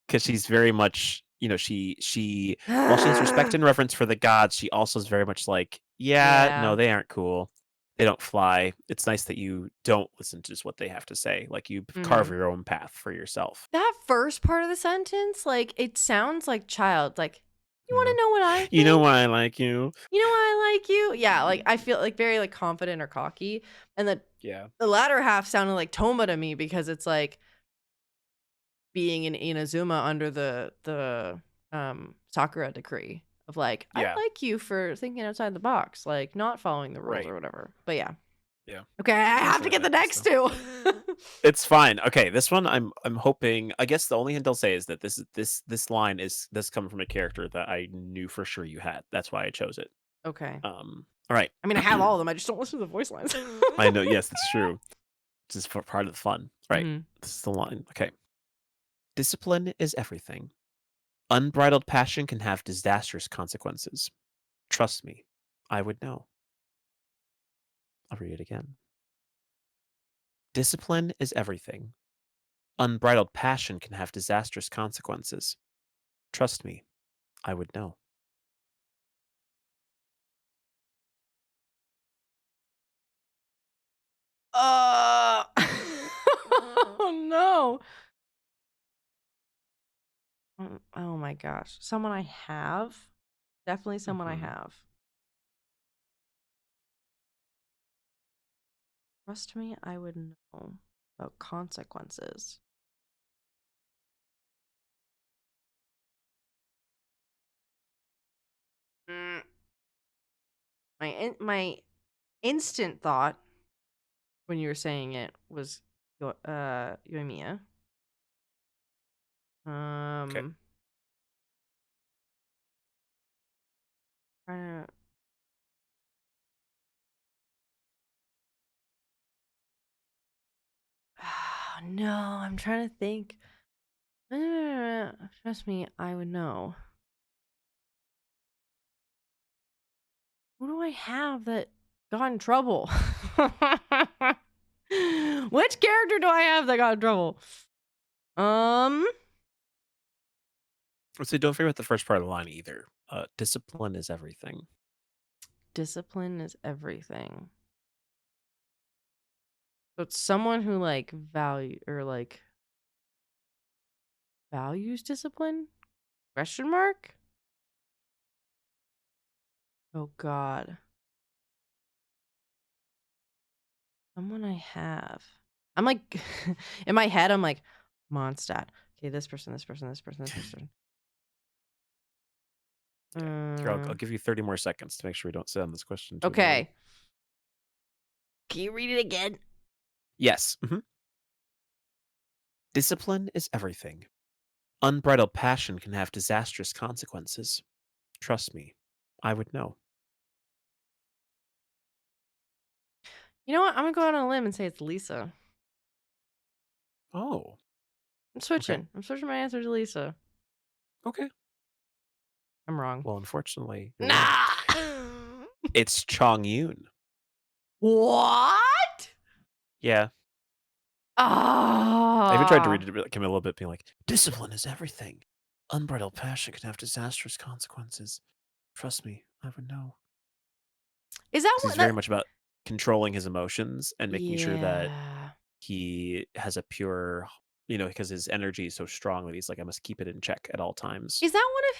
because she's very much, she while she has respect and reverence for the gods, she also is very much like, yeah, Yeah. no, they aren't cool. They don't fly. It's nice that you don't listen to just what they have to say. Like you carve your own path for yourself. That first part of the sentence, like, it sounds like child. Like, you want Yeah. to know what I think? You know why I like you? You know why I like you? Yeah, like I feel like very like confident or cocky, and Yeah. the latter half sounded like Toma to me because it's like being in Inazuma under the Sakura decree of like, I Yeah. like you for thinking outside the box, like not following the rules Right. or whatever. But yeah. Yeah. Okay, I have to Sure get the that next stuff. two. It's fine. Okay, this one I'm hoping. I guess the only hint I'll say is that this line is this coming from a character that I knew for sure you had. That's why I chose it. Okay. All right. I mean, I have all of them. I just don't listen to the voice lines. I know. Yes, it's true. This is part of the fun. All right. Mhm. This is the line. Okay. Discipline is everything. Unbridled passion can have disastrous consequences. Trust me, I would know. I'll read it again. Discipline is everything. Unbridled passion can have disastrous consequences. Trust me, I would know. Oh no. Oh my gosh. Someone I have. Definitely someone I Mhm. have. Trust me, I would know about consequences. Mm, my instant thought when you were saying it was Yoimiya. Okay. Trying to no, I'm trying to think. Trust me, I would know. Who do I have that got in trouble? Which character do I have that got in trouble? So don't forget the first part of the line either. Discipline is everything. Discipline is everything. So it's someone who like value or like values discipline? Question mark? Oh God. Someone I have. I'm like in my head, I'm like, Mondstadt. Okay, this person, this person, this person, this person. Yeah. Here, I'll give you 30 more seconds to make sure we don't sit on this question too long. Okay. Can you read it again? Yes. Discipline is everything. Unbridled passion can have disastrous consequences. Trust me, I would know. You know what? I'm gonna go out on a limb and say it's Lisa. Oh, I'm okay. switching. I'm switching my answer to Lisa. Okay. I'm wrong. Well, unfortunately, you're wrong. Nah. It's Chong Yoon. What? Yeah. I even tried to read Ah. it, it came a little bit being like, discipline is everything. Unbridled passion can have disastrous consequences. Trust me, I would know. Is that Because what he's very that? much about controlling his emotions and making sure that Yeah. he has a pure, because his energy is so strong that he's like, I must keep it in check at all times. Is that one of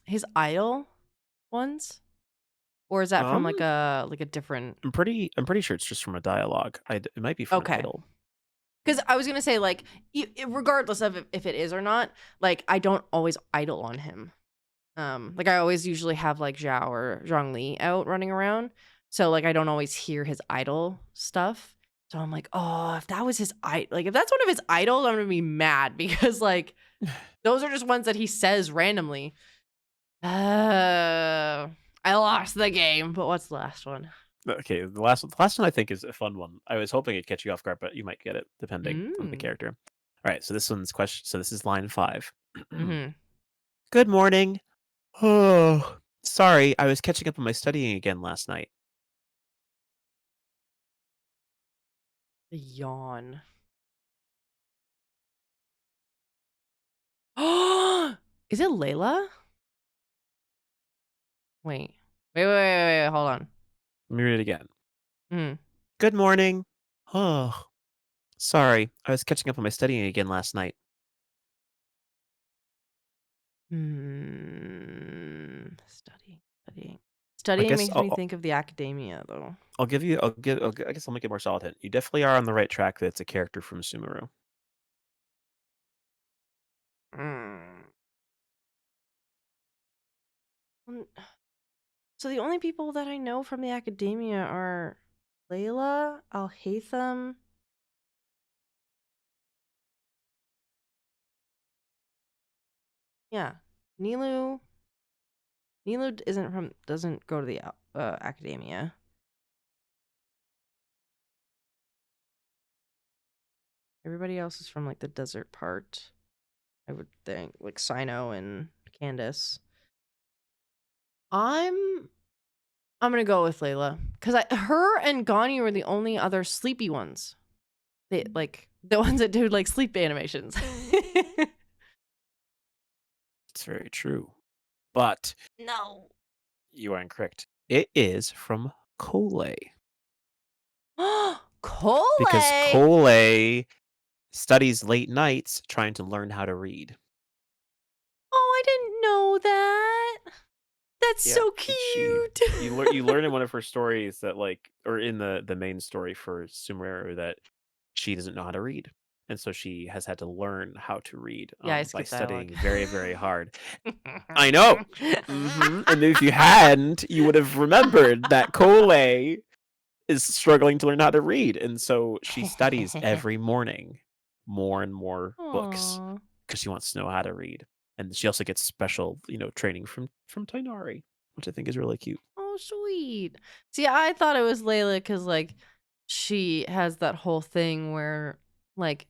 his idol ones? Or is that from Um, like a different? I'm pretty sure it's just from a dialogue. It might be from an Okay. idol. Because I was gonna say, like, regardless of if it is or not, like, I don't always idle on him. Like, I always usually have like Zhao or Zhongli out running around, so like I don't always hear his idol stuff. So I'm like, oh, if that was if that's one of his idols, I'm gonna be mad because like those are just ones that he says randomly. I lost the game, but what's the last one? Okay, the last one I think is a fun one. I was hoping it'd catch you off guard, but you might get it depending on the Mm. character. All right, so this one's question. So this is line 5. Mm-hmm. Good morning. Oh, sorry, I was catching up on my studying again last night. The yawn. Is it Layla? Wait. Hold on. Let me read it again. Mm. Good morning. Oh, sorry, I was catching up on my studying again last night. Studying. I Studying guess makes me I'll, think of the academia, though. I'll give you. I guess I'll make it more solid hint. You definitely are on the right track. That it's a character from Sumeru. Mm. Mm, So the only people that I know from the academia are Layla, Al-Haytham. Yeah, Nilu. Nilu doesn't go to the academia. Everybody else is from like the desert part, I would think, like Sino and Candace. I'm gonna go with Layla because her and Gani were the only other sleepy ones. They like the ones that do like sleep animations. It's very true, but No. you are incorrect. It is from Kole because Cole. Kole studies late nights trying to learn how to read. Oh, I didn't know that. That's Yeah, so she cute. you learn in one of her stories that or in the main story for Sumeru that she doesn't know how to read. And so she has had to learn how to read Yeah, I by skipped dialogue. studying very, very hard. I know. And if you hadn't, you would have remembered that Kole is struggling to learn how to read. And so she studies every morning more and more books Aw. because she wants to know how to read. And she also gets special, training from Tainari, which I think is really cute. Oh, sweet. See, I thought it was Layla because, like, she has that whole thing where, like,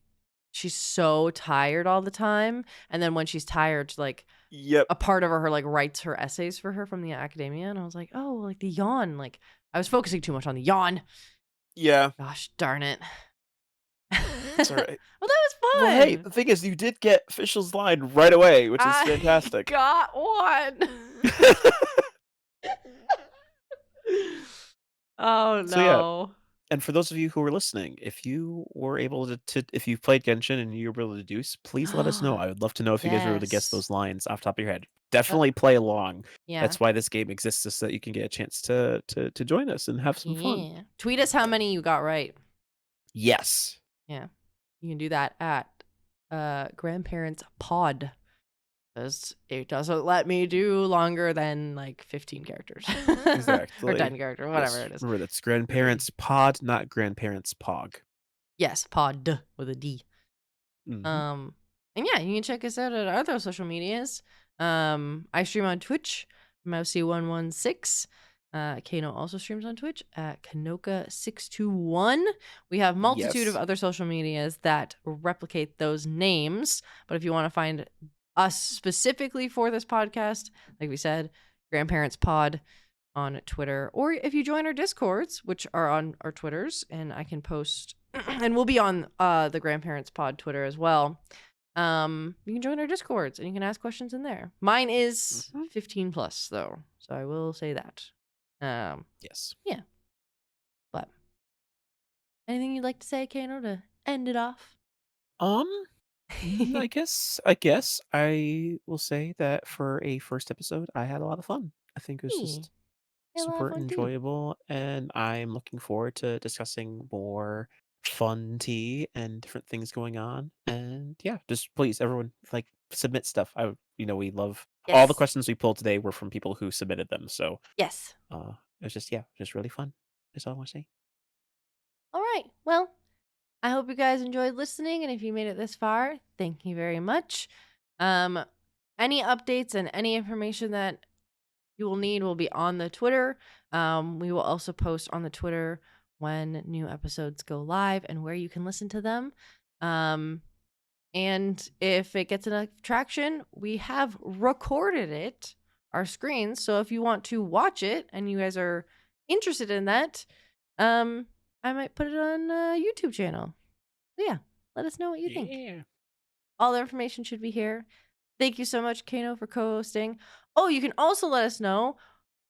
she's so tired all the time. And then when she's tired, like, Yep. a part of her, like, writes her essays for her from the academia. And I was like, oh, like, the yawn. Like, I was focusing too much on the yawn. Yeah. Gosh darn it. It's all right. Well, that was Well, hey, fun. the thing is, you did get Official's line right away, which is I fantastic. got one. Oh, So yeah, no. and for those of you who are listening, if you were able if you've played Genshin and you were able to deduce, please let us know. I would love to know if you guys were able to guess Yes. those lines off the top of your head. Definitely play along. Yeah. That's why this game exists, is so that you can get a chance to join us and have some fun. Yeah. Tweet us how many you got right. Yes. Yeah. You can do that at grandparents pod. Because it doesn't let me do longer than like 15 characters. Exactly. Or 10 characters, whatever it is. Remember, that's grandparents pod, not grandparents pog. Yes, pod with a D. Mhm. And yeah, you can check us out at our other social medias. I stream on Twitch, Mousie116. Kano also streams on Twitch at Kanoka621. We have multitude of Yes. other social medias that replicate those names. But if you want to find us specifically for this podcast, like we said, Grandparents Pod on Twitter, or if you join our Discords, which are on our Twitters, and I can post, and we'll be on the Grandparents Pod Twitter as well. You can join our Discords and you can ask questions in there. Mine is Mhm. 15 plus though, so I will say that. Yes. Yeah. But anything you'd like to say, Kano, to end it off? Um, I guess I will say that for a first episode, I had a lot of fun. I think it was Me, just I had a lot of super fun too. enjoyable, and I'm looking forward to discussing more fun tea and different things going on. And yeah, just please, everyone, like submit stuff. We love all the Yes. questions we pulled today were from people who submitted them. So Yes. it's just yeah, just really fun. That's all I want to say. All right. Well, I hope you guys enjoyed listening, and if you made it this far, thank you very much. Um, any updates and any information that you will need will be on the Twitter. We will also post on the Twitter when new episodes go live and where you can listen to them. And if it gets enough traction, we have recorded it, our screens. So if you want to watch it and you guys are interested in that, I might put it on a YouTube channel. So yeah, let us know what you think. Yeah. All the information should be here. Thank you so much, Kano, for co-hosting. Oh, you can also let us know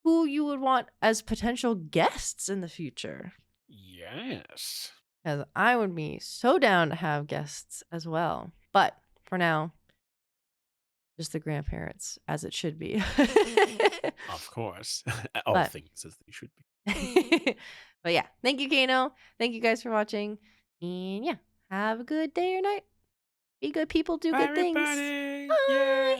who you would want as potential guests in the future. Yes. Because I would be so down to have guests as well. But for now, just the grandparents, as it should be. Of course. All but, things as they should be. but yeah, thank you, Kano. Thank you guys for watching. And yeah, have a good day or night. Be good people, do Bye, good things. everybody. Bye. Yeah.